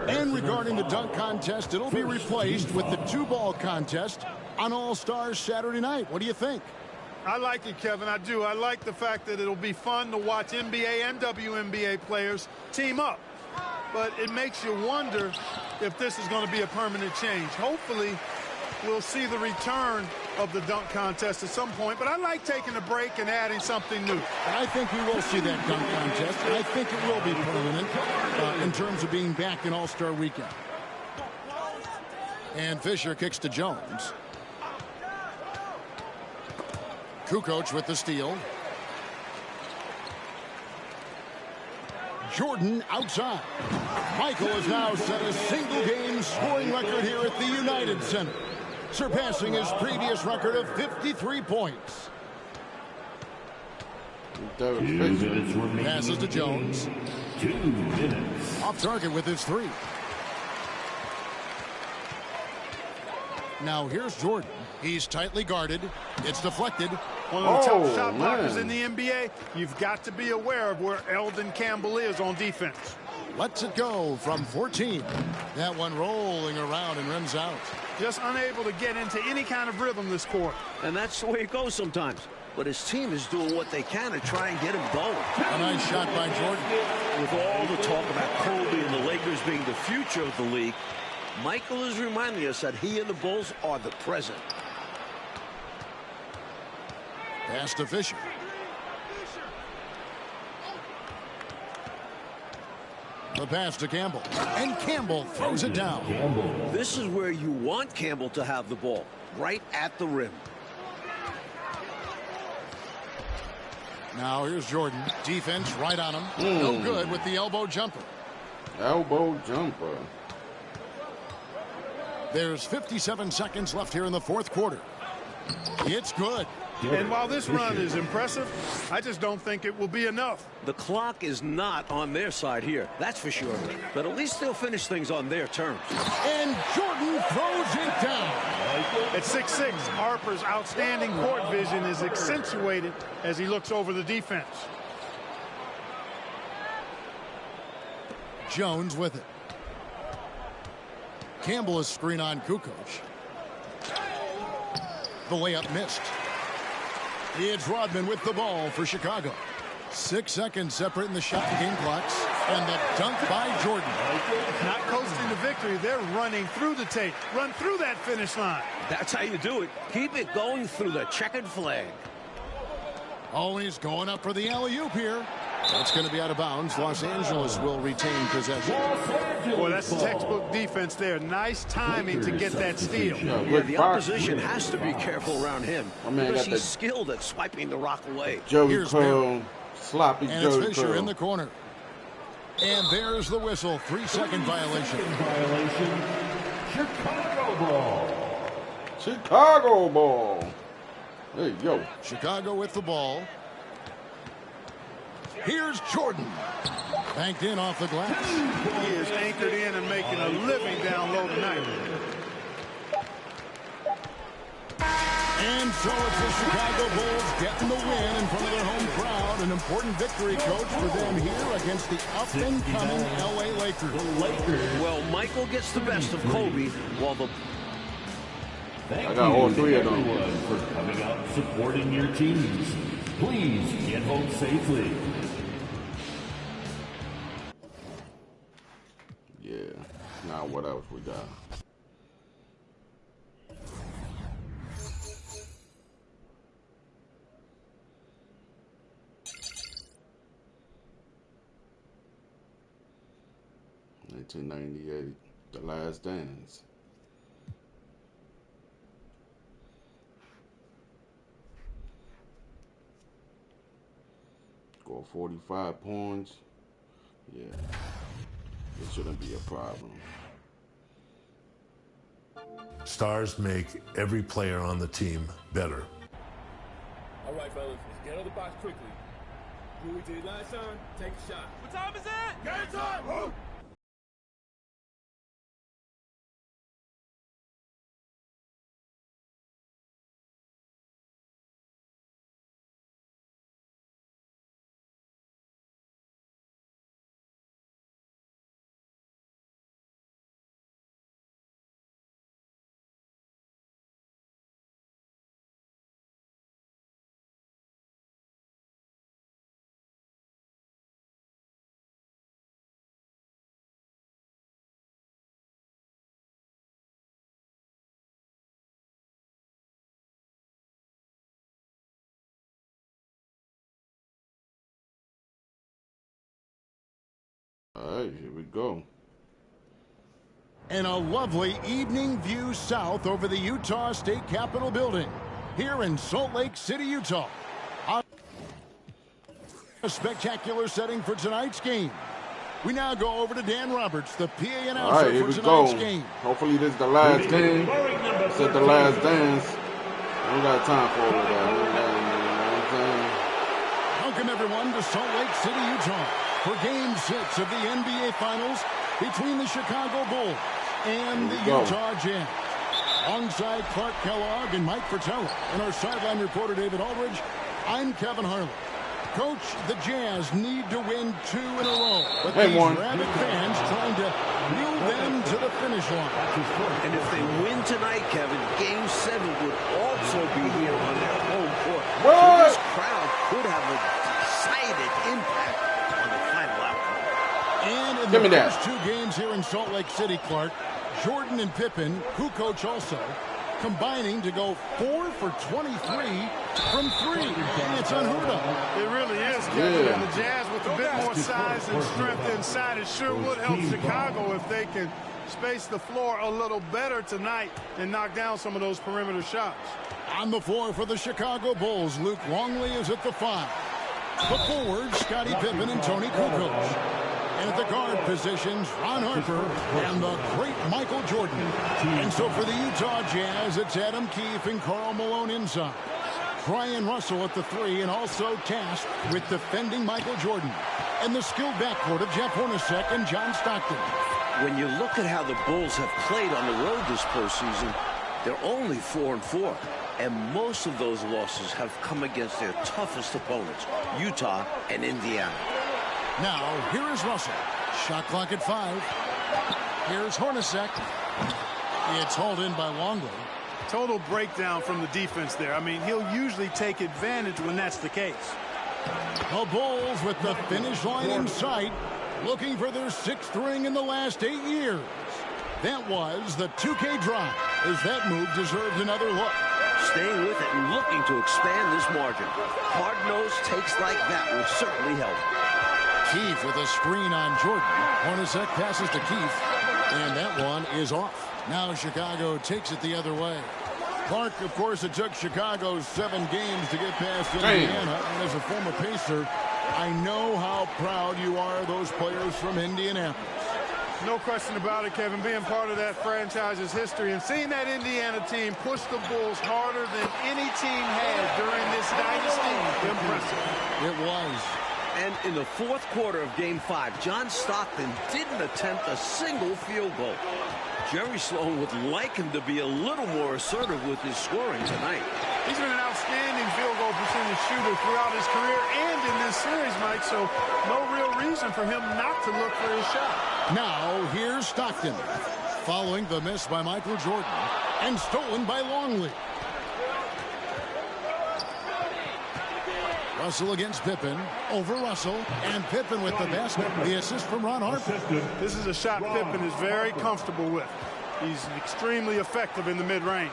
And regarding the dunk contest, it'll be replaced with the two-ball contest on All-Stars Saturday night. What do you think? I like it, Kevin. I do. I like the fact that it'll be fun to watch NBA and WNBA players team up. But it makes you wonder if this is going to be a permanent change. Hopefully, we'll see the return of the dunk contest at some point, but I like taking a break and adding something new. I think we will see that dunk contest. I think it will be permanent in terms of being back in All-Star Weekend. And Fisher kicks to Jones. Kukoc with the steal. Jordan outside. Michael has now set a single-game scoring record here at the United Center, surpassing his previous record of 53 points. Passes to Jones. 2 minutes. Off target with his three. Now here's Jordan. He's tightly guarded. It's deflected. One of the top shot blockers in the NBA. You've got to be aware of where Eldon Campbell is on defense. Lets it go from 14. That one rolling around and runs out. Just unable to get into any kind of rhythm this quarter. And that's the way it goes sometimes. But his team is doing what they can to try and get him going. A nice shot by Jordan. With all the talk about Kobe and the Lakers being the future of the league, Michael is reminding us that he and the Bulls are the present. Pass to Fisher. The pass to Campbell. And Campbell throws it down. This is where you want Campbell to have the ball, right at the rim. Now here's Jordan. Defense right on him. No good with the elbow jumper. Elbow jumper. There's 57 seconds left here in the fourth quarter. It's good. And while this run is impressive, I just don't think it will be enough. The clock is not on their side here, that's for sure. But at least they'll finish things on their terms. And Jordan throws it down. At 6'6", Harper's outstanding court vision is accentuated as he looks over the defense. Jones with it. Campbell is screen on Kukoc. The layup missed. It's Rodman with the ball for Chicago. 6 seconds separating the shot and game clocks. And the dunk by Jordan. Not coasting to victory. They're running through the tape. Run through that finish line. That's how you do it. Keep it going through the checkered flag. Always going up for the alley-oop here. That's going to be out of bounds. Los Angeles will retain possession. Boy, that's textbook defense there. Nice timing to get that steal. Yeah, the opposition has to be careful around him because he's skilled at swiping the rock away. Joey Cole, sloppy and Joey it's Fisher Cole. in the corner. And there's the whistle. 3-second violation. Chicago ball. Chicago ball. Hey, yo. Chicago with the ball. Here's Jordan. Banked in off the glass. He is anchored in and making a living down low tonight. And so it's the Chicago Bulls getting the win in front of their home crowd. An important victory, Coach, for them here against the up-and-coming L.A. Lakers. Well, Michael gets the best of Kobe, while the... Thank I got all you three to of them. everyone for coming out and supporting your teams. Please get home safely. Yeah. Now what else we got? $1998, The Last Dance. Score 45 points. Yeah. It shouldn't be a problem. Stars make every player on the team better. All right, fellas, let's get out of the box quickly. Do what we did last time, take a shot. What time is it? Game time! Woo! All right, here we go. And a lovely evening view south over the Utah State Capitol building here in Salt Lake City, Utah. A spectacular setting for tonight's game. We now go over to Dan Roberts, the PA announcer All right, here for we tonight's go. game. Hopefully this is the last game. It's at the last dance. I don't got time for all of that. You know what I'm saying? Welcome everyone to Salt Lake City, Utah for Game 6 of the NBA Finals between the Chicago Bulls and the Utah Jazz. Alongside Clark Kellogg and Mike Fratello and our sideline reporter David Aldridge, I'm Kevin Harlan. Coach, the Jazz need to win 2 in a row, but these rabid fans trying to mule them to the finish line. And if they win tonight, Kevin, Game 7 would also be here on their home court. So this crowd could have a decided impact on the final outcome. And in the first 2 games here in Salt Lake City, Clark, Jordan and Pippen, who coach also, combining to go 4 for 23 from 3. It's unheard of. It really is, Kevin. And the Jazz with a bit more size and strength inside, it sure would help Chicago if they can space the floor a little better tonight and knock down some of those perimeter shots. On the floor for the Chicago Bulls, Luke Longley is at the 5. The forwards, Scottie Pippen and Tony Kukoc. And at the guard positions, Ron Harper and the great Michael Jordan. And so for the Utah Jazz, it's Adam Keefe and Karl Malone inside. Brian Russell at the 3 and also tasked with defending Michael Jordan. And the skilled backcourt of Jeff Hornacek and John Stockton. When you look at how the Bulls have played on the road this postseason, they're only 4-4. And most of those losses have come against their toughest opponents, Utah and Indiana. Now, here is Russell. Shot clock at 5. Here's Hornacek. It's hauled in by Longley. Total breakdown from the defense there. I mean, he'll usually take advantage when that's the case. The Bulls with the finish line in sight, looking for their 6th ring in the last 8 years. That was the 2K drive, as that move deserved another look. Staying with it and looking to expand this margin. Hard-nosed takes like that will certainly help. Keefe with a screen on Jordan. Hornacek passes to Keefe, and that one is off. Now Chicago takes it the other way. Clark, of course, it took Chicago 7 games to get past Indiana, and as a former Pacer, I know how proud you are of those players from Indianapolis. No question about it, Kevin. Being part of that franchise's history and seeing that Indiana team push the Bulls harder than any team had during this dynasty, impressive. It was. And in the 4th quarter of Game 5, John Stockton didn't attempt a single field goal. Jerry Sloan would like him to be a little more assertive with his scoring tonight. He's been an outstanding field goal percentage shooter throughout his career and in this series, Mike, so no real reason for him not to look for his shot. Now, here's Stockton, following the miss by Michael Jordan, and stolen by Longley. Russell against Pippen, over Russell, and Pippen with the basket. The assist from Ron Harper. This is a shot Pippen is very comfortable with. He's extremely effective in the mid-range.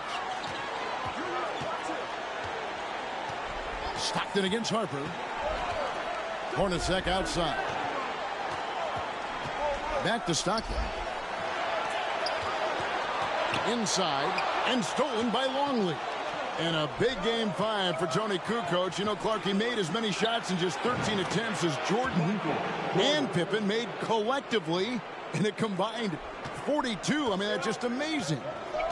Stockton against Harper. Hornacek outside. Back to Stockton. Inside, and stolen by Longley. And a big game 5 for Tony Kukoc. You know, Clark, he made as many shots in just 13 attempts as Jordan and Pippen made collectively in a combined 42. I mean, that's just amazing.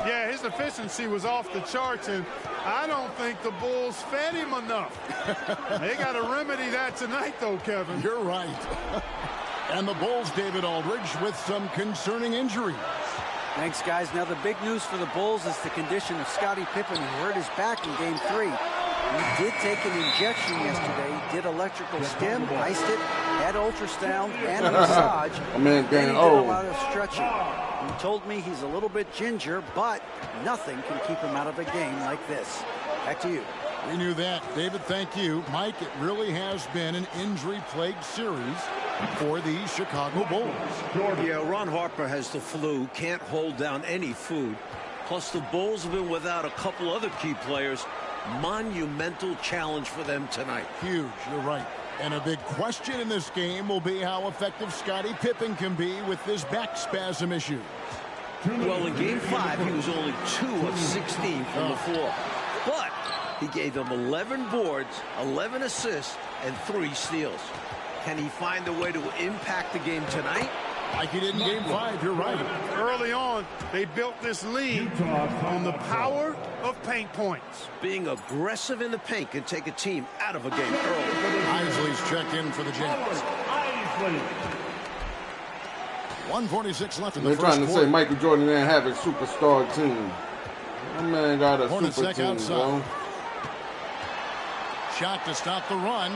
Yeah, his efficiency was off the charts, and I don't think the Bulls fed him enough. They got to remedy that tonight, though, Kevin. You're right. And the Bulls, David Aldridge, with some concerning injuries. Thanks, guys. Now, the big news for the Bulls is the condition of Scottie Pippen, who hurt his back in Game 3. He did take an injection yesterday, did electrical stim, iced it, had ultrasound and massage. Man, then he did a lot of stretching. He told me he's a little bit ginger, but nothing can keep him out of a game like this. Back to you. We knew that. David, thank you. Mike, it really has been an injury-plagued series for the Chicago Bulls. Yeah, Ron Harper has the flu, can't hold down any food. Plus, the Bulls have been without a couple other key players. Monumental challenge for them tonight. Huge, you're right. And a big question in this game will be how effective Scottie Pippen can be with this back spasm issue. Well, in Game 5, he was only 2 of 16 from the floor. But he gave them 11 boards, 11 assists, and 3 steals. Can he find a way to impact the game tonight? Like he did in Game 5, you're right. Early on, they built this lead on the power of paint points. Being aggressive in the paint can take a team out of a game early. Isley's checked in for the Jazz. 1:46 left in the They're first trying to quarter. say Michael Jordan didn't have a superstar team. That man got a Hornets super back team, outside. bro. Shot to stop the run.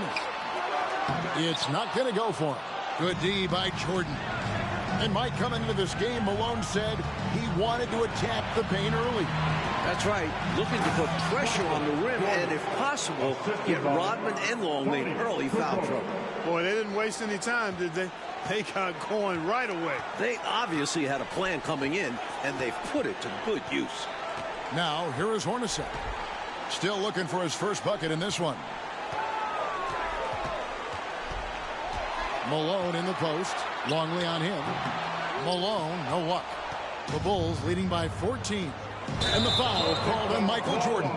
It's not going to go for him. Good D by Jordan. And Mike, coming into this game, Malone said he wanted to attack the paint early. That's right. Looking to put pressure on the rim and, if possible, get Rodman and Longley in early foul trouble. Boy, they didn't waste any time, did they? They got going right away. They obviously had a plan coming in, and they've put it to good use. Now, here is Hornacek. Still looking for his first bucket in this one. Malone in the post. Longley on him. Malone, no luck. The Bulls leading by 14. And the foul called on Michael Jordan.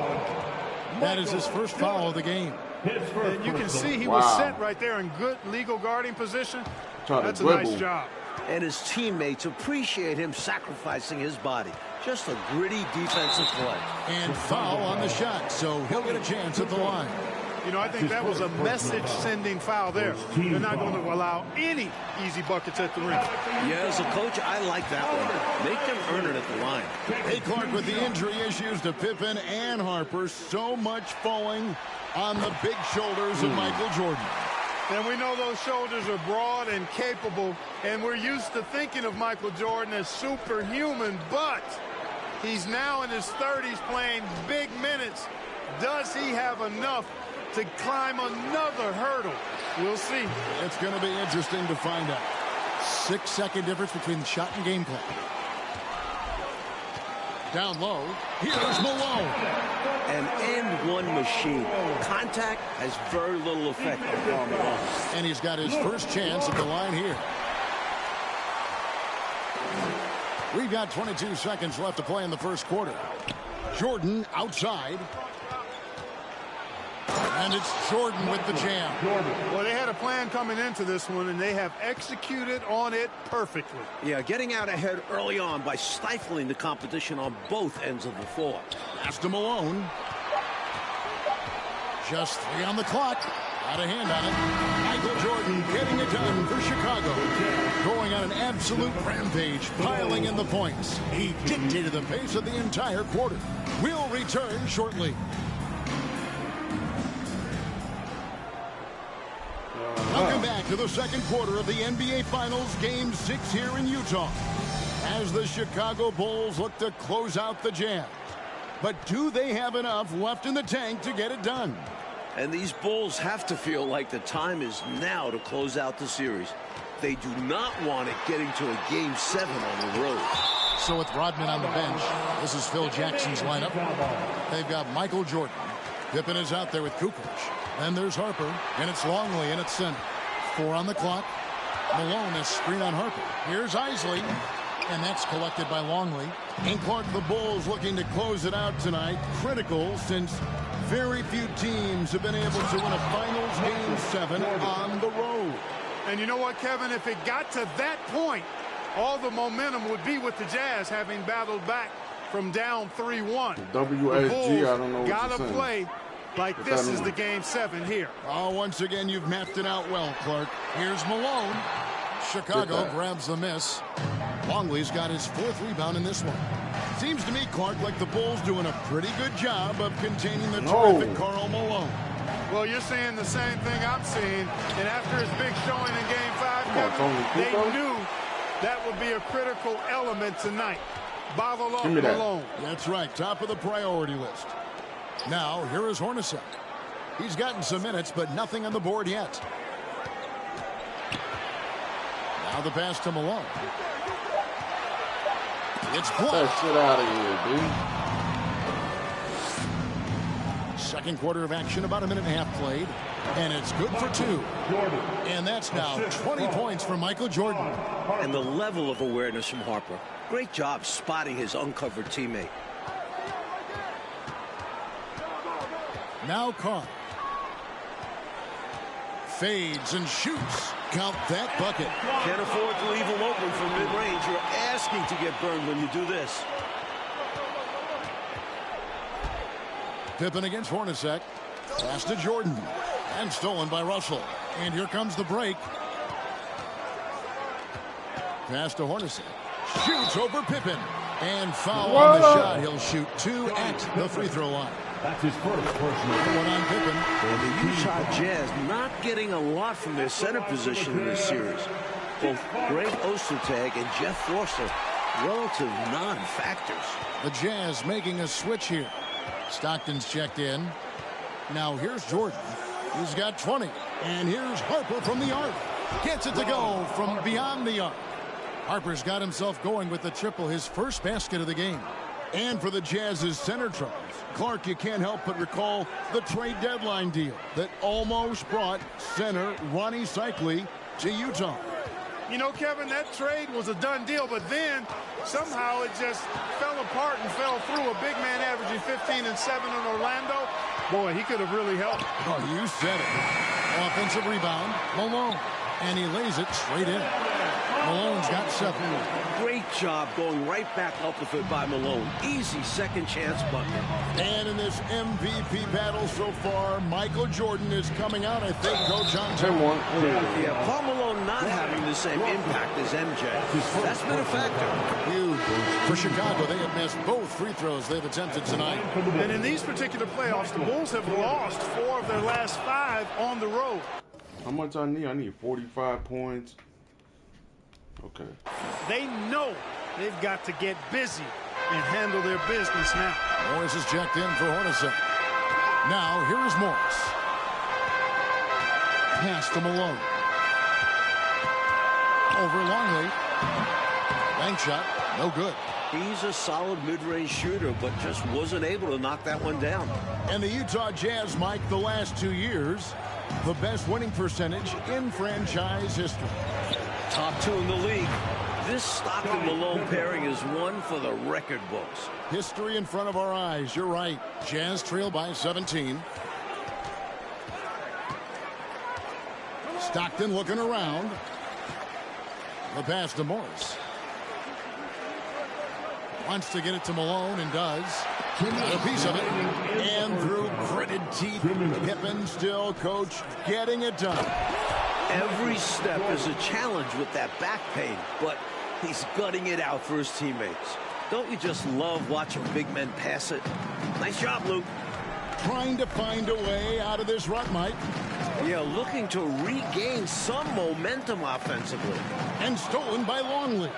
That is his first foul of the game. And you can see he was set right there in good legal guarding position. That's a nice job. And his teammates appreciate him sacrificing his body. Just a gritty defensive play. And foul on the shot, so he'll get a chance at the line. You know, I think that was a message-sending foul there. They're not going to allow any easy buckets at the rim. Yeah, as a coach, I like that one. Make them earn it at the line. Hey, Clark, with the injury issues to Pippen and Harper, so much falling on the big shoulders of Michael Jordan. And we know those shoulders are broad and capable, and we're used to thinking of Michael Jordan as superhuman, but he's now in his 30s playing big minutes. Does he have enough to climb another hurdle? We'll see. It's going to be interesting to find out. 6-second difference between the shot and game clock. Down low, here's Malone. An end-one machine. Contact has very little effect on Malone. And he's got his first chance at the line here. We've got 22 seconds left to play in the first quarter. Jordan outside. And it's Jordan with the jam. Well, they had a plan coming into this one, and they have executed on it perfectly. Yeah, getting out ahead early on by stifling the competition on both ends of the floor. Pass to Malone. Just 3 on the clock. Got a hand on it. Michael Jordan getting it done for Chicago. Going on an absolute rampage, piling in the points. He dictated the pace of the entire quarter. We'll return shortly. Welcome back to the second quarter of the NBA Finals, Game 6 here in Utah, as the Chicago Bulls look to close out the Jazz. But do they have enough left in the tank to get it done? And these Bulls have to feel like the time is now to close out the series. They do not want it getting to a Game 7 on the road. So with Rodman on the bench, this is Phil Jackson's lineup. They've got Michael Jordan. Pippen is out there with Kukoc. Then there's Harper, and it's Longley in at center. 4 on the clock. Malone is screen on Harper. Here's Isley, and that's collected by Longley. And Clark, the Bulls looking to close it out tonight. Critical, since very few teams have been able to win a finals game 7 on the road. And you know what, Kevin? If it got to that point, all the momentum would be with the Jazz, having battled back from down 3-1. WSG, I don't know what gotta you're saying. Play like this is the game 7 here. Oh, once again, you've mapped it out well, Clark. Here's Malone. Chicago grabs the miss. Longley's got his 4th rebound in this one. Seems to me, Clark, like the Bulls doing a pretty good job of containing the terrific Karl Malone. Well, you're saying the same thing I'm seeing. And after his big showing in Game 5, Kevin, they knew that would be a critical element tonight. Bottle up Malone. That's right, top of the priority list. Now, here is Hornacek. He's gotten some minutes, but nothing on the board yet. Now the pass to Malone. It's blocked. Get that shit out of here, dude. Second quarter of action, about a minute and a half played. And it's good for 2. And that's now 20 points for Michael Jordan. And the level of awareness from Harper. Great job spotting his uncovered teammate. Now Carr. Fades and shoots. Count that bucket. Can't afford to leave him open from mid-range. You're asking to get burned when you do this. Pippen against Hornacek. Pass to Jordan. And stolen by Russell. And here comes the break. Pass to Hornacek. Shoots over Pippen. And foul on the shot. He'll shoot 2 at the free throw line. That's his first personal. One on Pippen. And the Utah Jazz not getting a lot from their center position in this series. Both Greg Ostertag and Jeff Forster, relative non-factors. The Jazz making a switch here. Stockton's checked in. Now here's Jordan. He's got 20. And here's Harper from the arc. Gets it to go from beyond the arc. Harper's got himself going with the triple, his first basket of the game. And for the Jazz's center troubles, Clark, you can't help but recall the trade deadline deal that almost brought center Ronnie Cycli to Utah. You know, Kevin, that trade was a done deal, but then somehow it just fell apart and fell through. A big man averaging 15 and 7 in Orlando. Boy, he could have really helped. Oh, you said it. Offensive rebound, Malone. And he lays it straight in. Malone's got 7. Great job going right back up with it by Malone. Easy second chance bucket. And in this MVP battle so far, Michael Jordan is coming out, I think, Coach, on top. Yeah, Paul Malone not having the same impact as MJ. That's been a factor. Huge. For Chicago, they have missed both free throws they've attempted tonight. And in these particular playoffs, the Bulls have lost 4 of their last 5 on the road. How much I need? I need 45 points. Okay. They know they've got to get busy and handle their business now. Morris is checked in for Hornacek. Now, here is Morris. Pass to Malone. Over Longley. Bank shot. No good. He's a solid mid-range shooter, but just wasn't able to knock that one down. And the Utah Jazz, Mike, the last 2 years, the best winning percentage in franchise history. Top 2 in the league. This Stockton-Malone pairing is one for the record books. History in front of our eyes. You're right. Jazz trail by 17. Stockton looking around. The pass to Morris. Wants to get it to Malone and does. Got a piece of it. And through gritted teeth, Pippen still, Coach, getting it done. Every step is a challenge with that back pain, but he's gutting it out for his teammates. Don't you just love watching big men pass it? Nice job, Luke. Trying to find a way out of this rut, Mike. Yeah, looking to regain some momentum offensively. And stolen by Longley.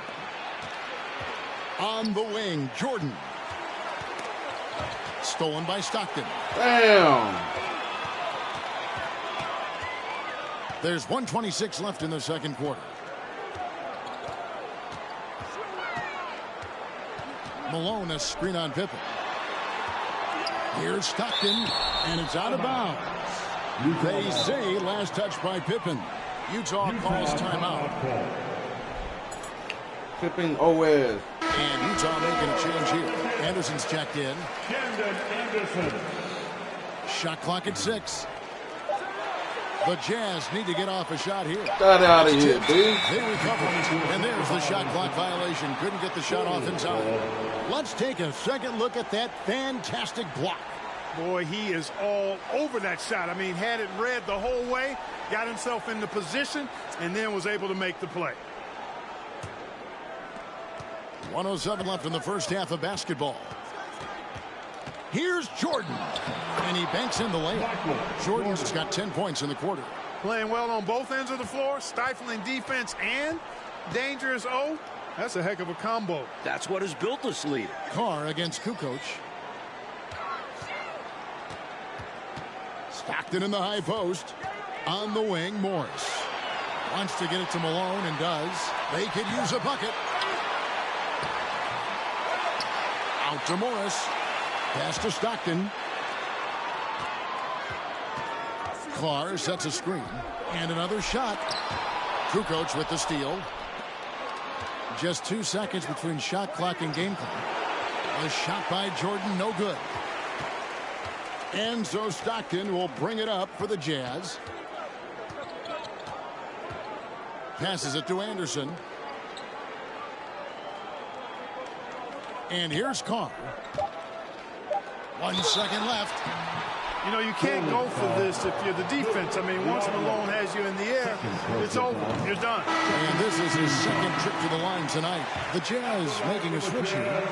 On the wing, Jordan. Stolen by Stockton. Damn. There's 1:26 left in the second quarter. Malone, a screen on Pippen. Here's Stockton, and it's out of bounds. They say last touch by Pippen. Utah calls timeout. Pippen OS. And Utah making a change here. Anderson's checked in. Shot clock at 6. The Jazz need to get off a shot here. Get out of here, dude. They recover. And there's the shot clock violation. Couldn't get the shot off in time. Let's take a second look at that fantastic block. Boy, he is all over that shot. I mean, had it read the whole way, got himself in the position, and then was able to make the play. 1:07 left in the first half of basketball. Here's Jordan. And he banks in the layup. Jordan's got 10 points in the quarter. Playing well on both ends of the floor, stifling defense and dangerous O. That's a heck of a combo. That's what has built this lead. Carr against Kukoc. Stockton in the high post. On the wing, Morris. Wants to get it to Malone and does. They could use a bucket. Out to Morris. Pass to Stockton. Carr sets a screen. And another shot. Kukoc with the steal. Just 2 seconds between shot clock and game clock. A shot by Jordan, no good. And so Stockton will bring it up for the Jazz. Passes it to Anderson. And here's Carr. 1 second left. You know, you can't go for this if you're the defense. I mean, once Malone has you in the air, it's over. You're done. And this is his second trip to the line tonight. The Jazz making a switch here.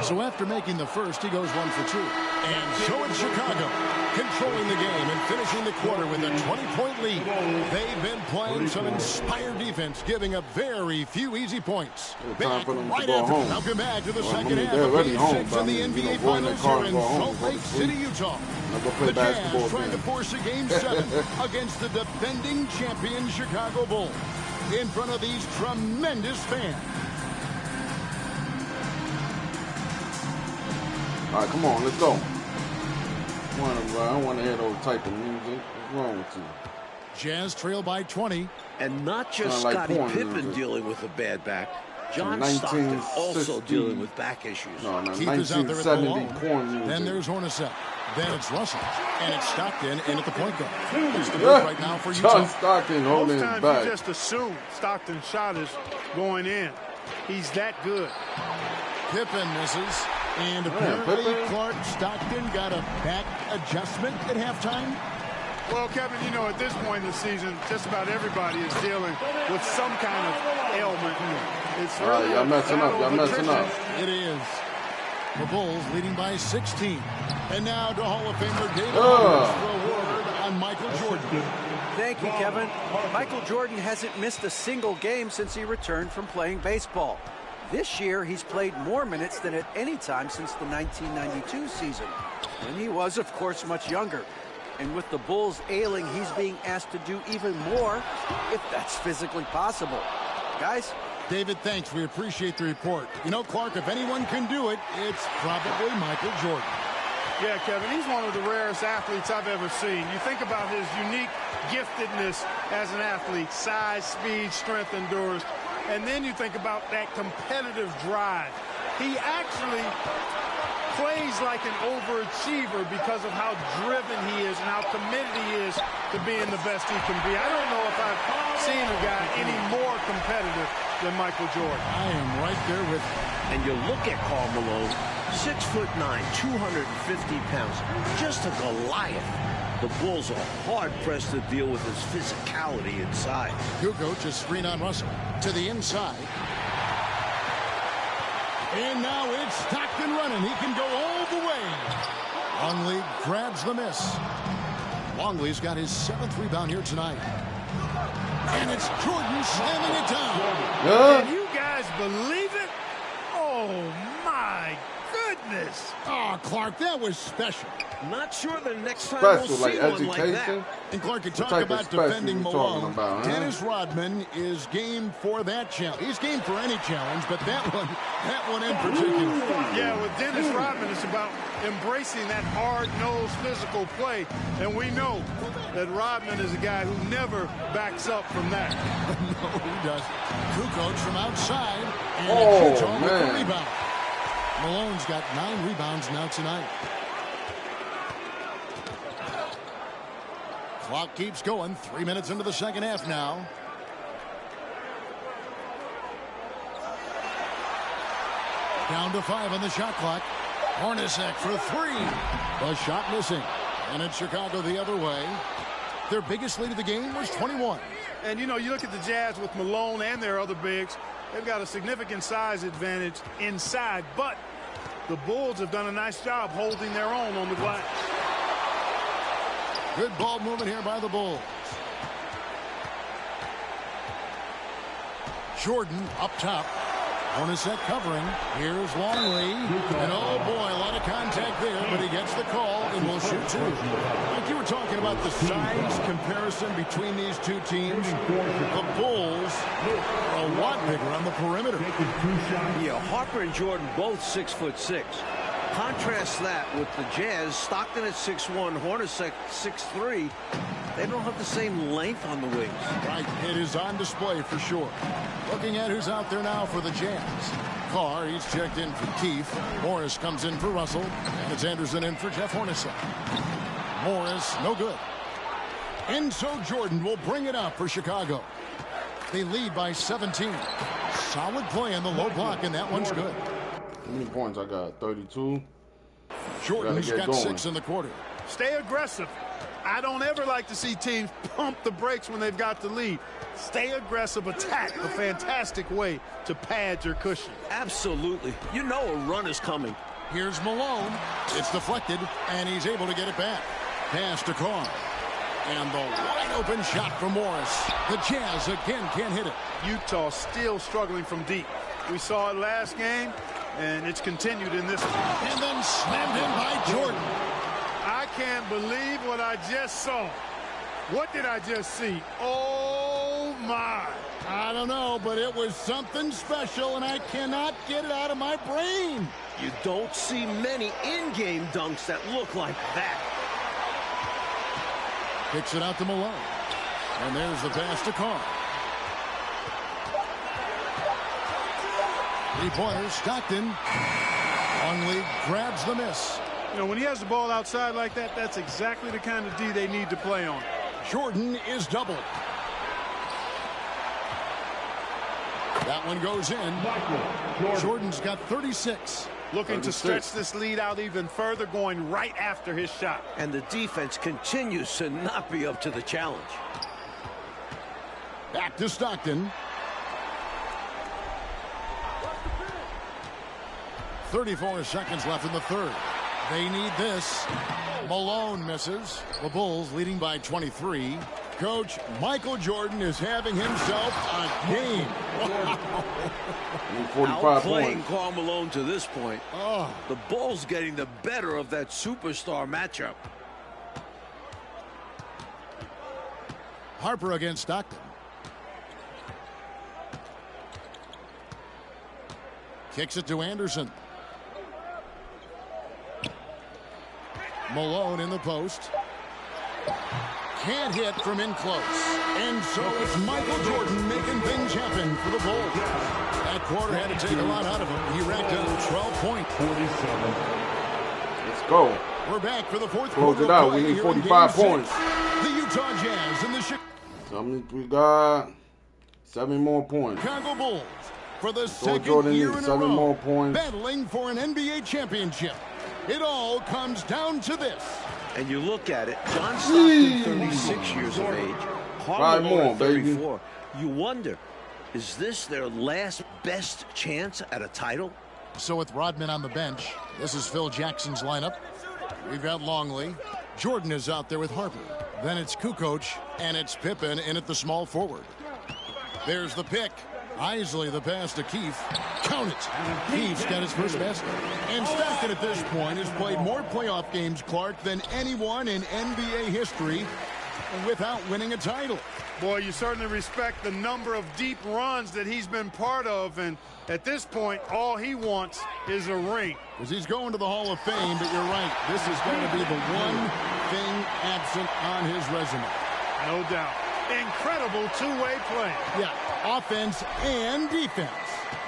So after making the first, he goes 1 for 2. And so it's Chicago, controlling the game and finishing the quarter with a 20-point lead. They've been playing some inspired defense, giving up very few easy points. Back right after. Welcome back to the second half of Game 6 in the NBA Finals here in Salt Lake City, Utah. The Jazz trying to force a Game 7 against the defending champion Chicago Bulls in front of these tremendous fans. All right, come on, let's go. I don't want to hear those type of music. What's wrong with you? Jazz trail by 20. And not just Scottie Pippen dealing with a bad back. John Stockton also dealing with back issues. Keepers out there at the low. Then there's Hornacek. Then it's Russell. And it's Stockton in at the point guard. It's the move right now for Utah. John Stockton holding his back. Most times you just assume Stockton's shot is going in. He's that good. Pippen misses. And apparently Clark Stockton got a back adjustment at halftime. Well, Kevin, you know, at this point in the season, just about everybody is dealing with some kind of ailment. It's really y'all messing up. Y'all messing up. It is. The Bulls leading by 16. And now to Hall of Famer David for a word on Michael Jordan. Thank you, Kevin. Michael Jordan hasn't missed a single game since he returned from playing baseball. This year, he's played more minutes than at any time since the 1992 season. And he was, of course, much younger. And with the Bulls ailing, he's being asked to do even more, if that's physically possible. Guys? David, thanks. We appreciate the report. You know, Clark, if anyone can do it, it's probably Michael Jordan. Yeah, Kevin, he's one of the rarest athletes I've ever seen. You think about his unique giftedness as an athlete, size, speed, strength, endurance. And then you think about that competitive drive. He actually plays like an overachiever because of how driven he is and how committed he is to being the best he can be. I don't know if I've seen a guy any more competitive than Michael Jordan. I am right there with him. And you look at Karl Malone, 6'9", 250 pounds, just a Goliath. The Bulls are hard-pressed to deal with his physicality inside. Kukoc just screen on Russell to the inside. And now it's Stockton running. He can go all the way. Longley grabs the miss. Longley's got his 7th rebound here tonight. And it's Jordan slamming it down. Can you guys believe it? Oh, my goodness. Oh, Clark, that was special. Not sure the next time we'll Special, like see one like education. that. And Clark, you What talk type of about special defending you talking Malone. about, huh? Dennis Rodman is game for that challenge. He's game for any challenge, but that one in particular. Yeah, with Dennis Rodman, it's about embracing that hard-nosed physical play. And we know that Rodman is a guy who never backs up from that. No, he doesn't. Kukoc from outside. And Oh, shoots on with the man. rebound. Malone's got 9 rebounds now tonight. Clock keeps going. 3 minutes into the second half now. Down to 5 on the shot clock. Hornacek for 3. The shot missing. And it's Chicago the other way. Their biggest lead of the game was 21. And, you know, you look at the Jazz with Malone and their other bigs, they've got a significant size advantage inside. But the Bulls have done a nice job holding their own on the glass. Good ball movement here by the Bulls. Jordan up top. Hornacek covering. Here's Longley. And oh boy, a lot of contact there, but he gets the call and will shoot 2. Like you were talking about the size comparison between these two teams. The Bulls are a lot bigger on the perimeter. Yeah, Harper and Jordan both 6'6". Contrast that with the Jazz. Stockton at 6'1", Hornacek 6'3". They don't have the same length on the wings. Right, it is on display for sure. Looking at who's out there now for the Jazz. Carr, he's checked in for Keefe. Morris comes in for Russell. And it's Anderson in for Jeff Hornacek. Morris, no good. And so Jordan will bring it up for Chicago. They lead by 17. Solid play in the low block, and that one's good. How many points I got? 32. Jordan's got 6 in the quarter. Stay aggressive. I don't ever like to see teams pump the brakes when they've got the lead. Stay aggressive, attack, a fantastic way to pad your cushion. Absolutely. You know a run is coming. Here's Malone. It's deflected, and he's able to get it back. Pass to Carr. And the wide open shot from Morris. The Jazz again can't hit it. Utah still struggling from deep. We saw it last game, and it's continued in this one. And then slammed in by Jordan. I can't believe what I just saw. What did I just see? Oh, my. I don't know, but it was something special, and I cannot get it out of my brain. You don't see many in-game dunks that look like that. Kicks it out to Malone. And there's the pass to Carr. 3-pointer, Stockton. Longley grabs the miss. You know, when he has the ball outside like that, that's exactly the kind of D they need to play on. Jordan is doubled. That one goes in. Jordan's got 36. Looking to stretch this lead out even further, going right after his shot. And the defense continues to not be up to the challenge. Back to Stockton. 34 seconds left in the third. They need this. Malone misses. The Bulls leading by 23. Coach Michael Jordan is having himself a game. Wow. 45 Outplaying points. Karl Malone to this point. Oh. The Bulls getting the better of that superstar matchup. Harper against Stockton. Kicks it to Anderson. Malone in the post. Can't hit from in close. And so it's Michael Jordan making things happen for the Bulls. That quarter had to take a lot out of him. He racked up 12 points. 47. Let's go. We're back for the fourth Close quarter. it out. of play We need here in 45 Game 6. points. The Utah Jazz and the How many we got? 7 more points. Chicago Bulls for the second Jordan year needs in a 7 row, more points. battling for an NBA championship. It all comes down to this. And you look at it, John Stockton, 36 years of age. Karl 5 Malone, more, baby. 34. You wonder, is this their last best chance at a title? So with Rodman on the bench, this is Phil Jackson's lineup. We've got Longley. Jordan is out there with Harper. Then it's Kukoc, and it's Pippen in at the small forward. There's the pick. Isley, the pass to Keefe. Count it. Keefe's got his first basket. And Stockton at this point has played more playoff games, Clark, than anyone in NBA history without winning a title. Boy, you certainly respect the number of deep runs that he's been part of. And at this point, all he wants is a ring. Because he's going to the Hall of Fame, but you're right. This is going to be the one thing absent on his resume. No doubt. Incredible two-way play. Yeah, offense and defense.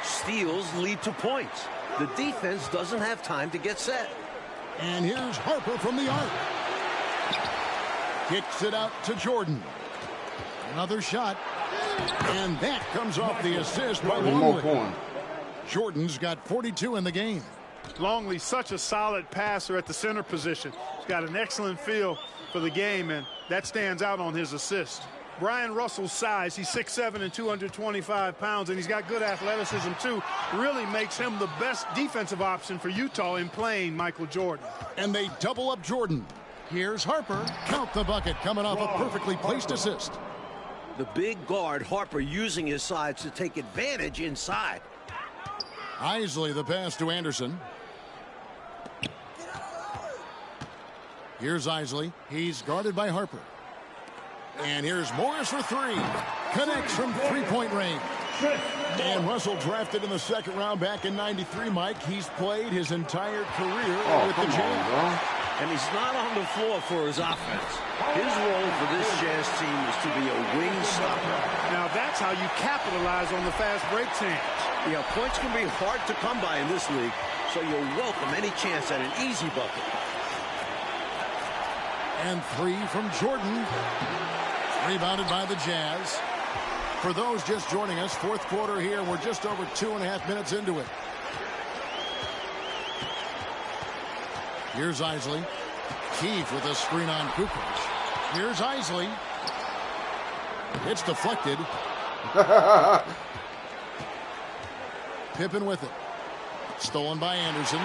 Steals lead to points. The defense doesn't have time to get set. And here's Harper from the arc. Kicks it out to Jordan. Another shot. And that comes off the assist by Longley. Jordan's got 42 in the game. Longley, such a solid passer at the center position. He's got an excellent feel for the game, and that stands out on his assist. Brian Russell's size, he's 6'7" and 225 pounds, and he's got good athleticism too. Really makes him the best defensive option for Utah in playing Michael Jordan. And they double up Jordan. Here's Harper. Count the bucket, coming off a perfectly placed assist. The big guard, Harper, using his size to take advantage inside. Isley, the pass to Anderson. Here's Isley. He's guarded by Harper. And here's Morris for three. Connects from three-point range. And Russell drafted in the second round back in '93, Mike. He's played his entire career with the Jazz. And he's not on the floor for his offense. His role for this Jazz team is to be a wing stopper. Now that's how you capitalize on the fast break change. Yeah, points can be hard to come by in this league, so you'll welcome any chance at an easy bucket. And three from Jordan. Rebounded by the Jazz. For those just joining us, fourth quarter here. We're just over 2.5 minutes into it. Here's Isley. Keefe with a screen on Kukoc. Here's Isley. It's deflected. Pippen with it. Stolen by Anderson.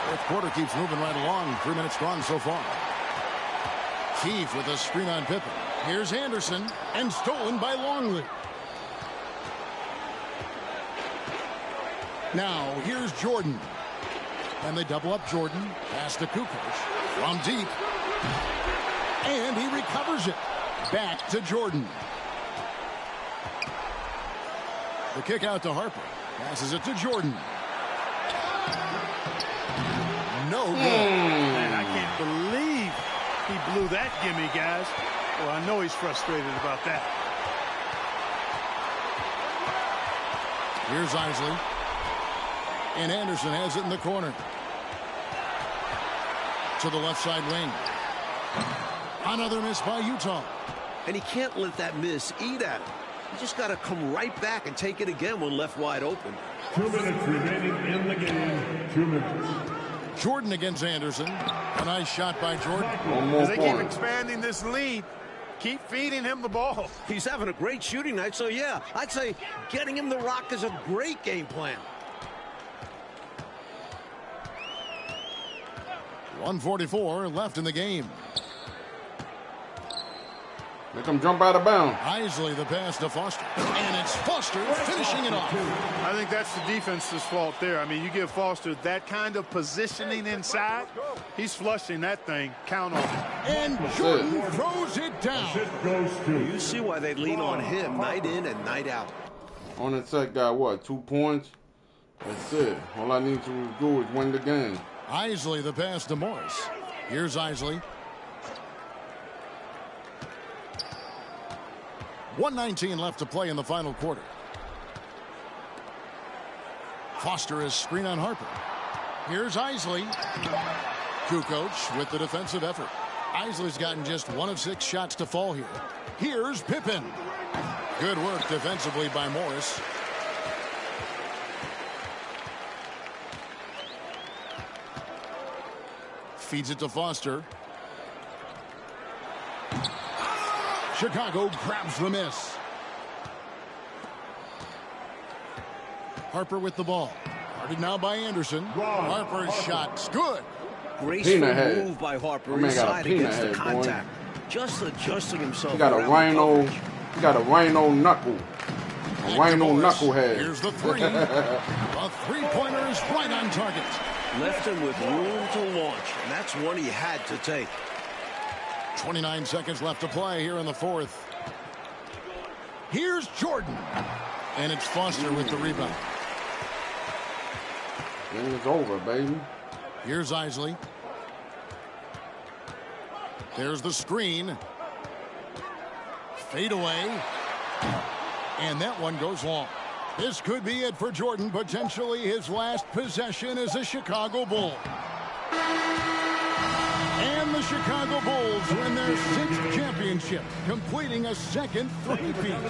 Fourth quarter keeps moving right along. 3 minutes gone so far. Keefe with a screen on Pippen. Here's Anderson, and stolen by Longley. Now, here's Jordan. And they double up Jordan. Pass to Kukoc. From deep. And he recovers it. Back to Jordan. The kick out to Harper. Passes it to Jordan. No good. Man, I can't believe he blew that gimme, guys. Well, I know he's frustrated about that. Here's Isley. And Anderson has it in the corner. To the left side wing. Another miss by Utah. And he can't let that miss eat at him. You just got to come right back and take it again when left wide open. 2 minutes remaining in the game. 2 minutes. Jordan against Anderson. A nice shot by Jordan. As they keep expanding this lead, keep feeding him the ball. He's having a great shooting night, so yeah, I'd say getting him the rock is a great game plan. 1:44 left in the game. Make him jump out of bounds. Isley the pass to Foster. And it's Foster finishing it off. I think that's the defense's fault there. I mean, you give Foster that kind of positioning inside, he's flushing that thing. Count on it. And Jordan throws it down. You see why they lean on him night in and night out. On the set, got what, 2 points? That's it. All I need to do is win the game. Isley the pass to Morris. Here's Isley. 1:19 left to play in the final quarter. Foster is screen on Harper. Here's Isley. Kukoc with the defensive effort. Isley's gotten just 1 of 6 shots to fall here. Here's Pippen. Good work defensively by Morris. Feeds it to Foster. Chicago grabs the miss. Harper with the ball. Guarded now by Anderson. Harper's shot's good. Graceful move by Harper inside against the contact. just adjusting himself. He got a rhino. He got a rhino knuckle. A rhino knucklehead. Here's the three. A three-pointer is right on target. Left him with room to launch, and that's one he had to take. 29 seconds left to play here in the fourth. Here's Jordan. And it's Foster with the rebound. Game is over, baby. Here's Isley. There's the screen. Fade away. And that one goes long. This could be it for Jordan, potentially his last possession as a Chicago Bull. And the Chicago Bulls win their 6th championship, completing a second three-peat.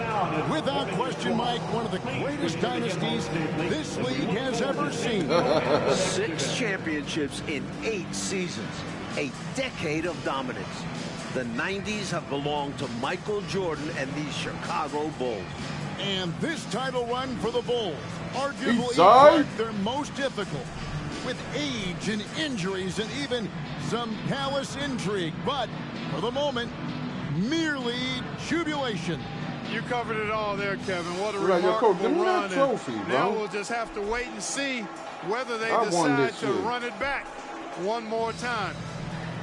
Without question, Mike, one of the greatest dynasties this league has ever seen. 6 championships in 8 seasons. A decade of dominance. The 90s have belonged to Michael Jordan and the Chicago Bulls. And this title run for the Bulls, arguably their most difficult, with age and injuries and even some palace intrigue. But for the moment, merely jubilation. You covered it all there, Kevin. What a remarkable run. Trophy, bro. Now we'll just have to wait and see whether they decide to run it back one more time.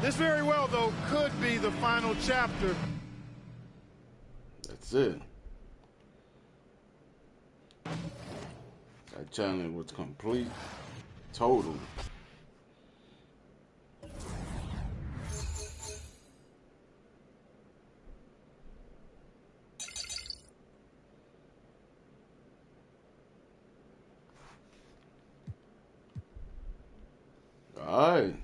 This very well, though, could be the final chapter. That's it. That challenge was complete. Total. Alright.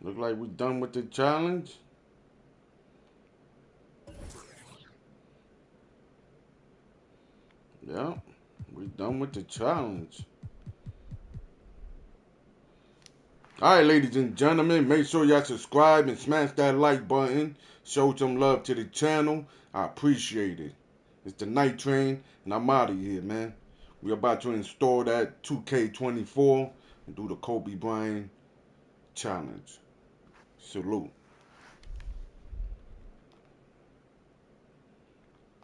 Look like we're done with the challenge. Yeah, we're done with the challenge. Alright, ladies and gentlemen, make sure y'all subscribe and smash that like button. Show some love to the channel. I appreciate it. It's the Night Train, and I'm out of here, man. We're about to install that 2K24 and do the Kobe Bryant challenge. Salute.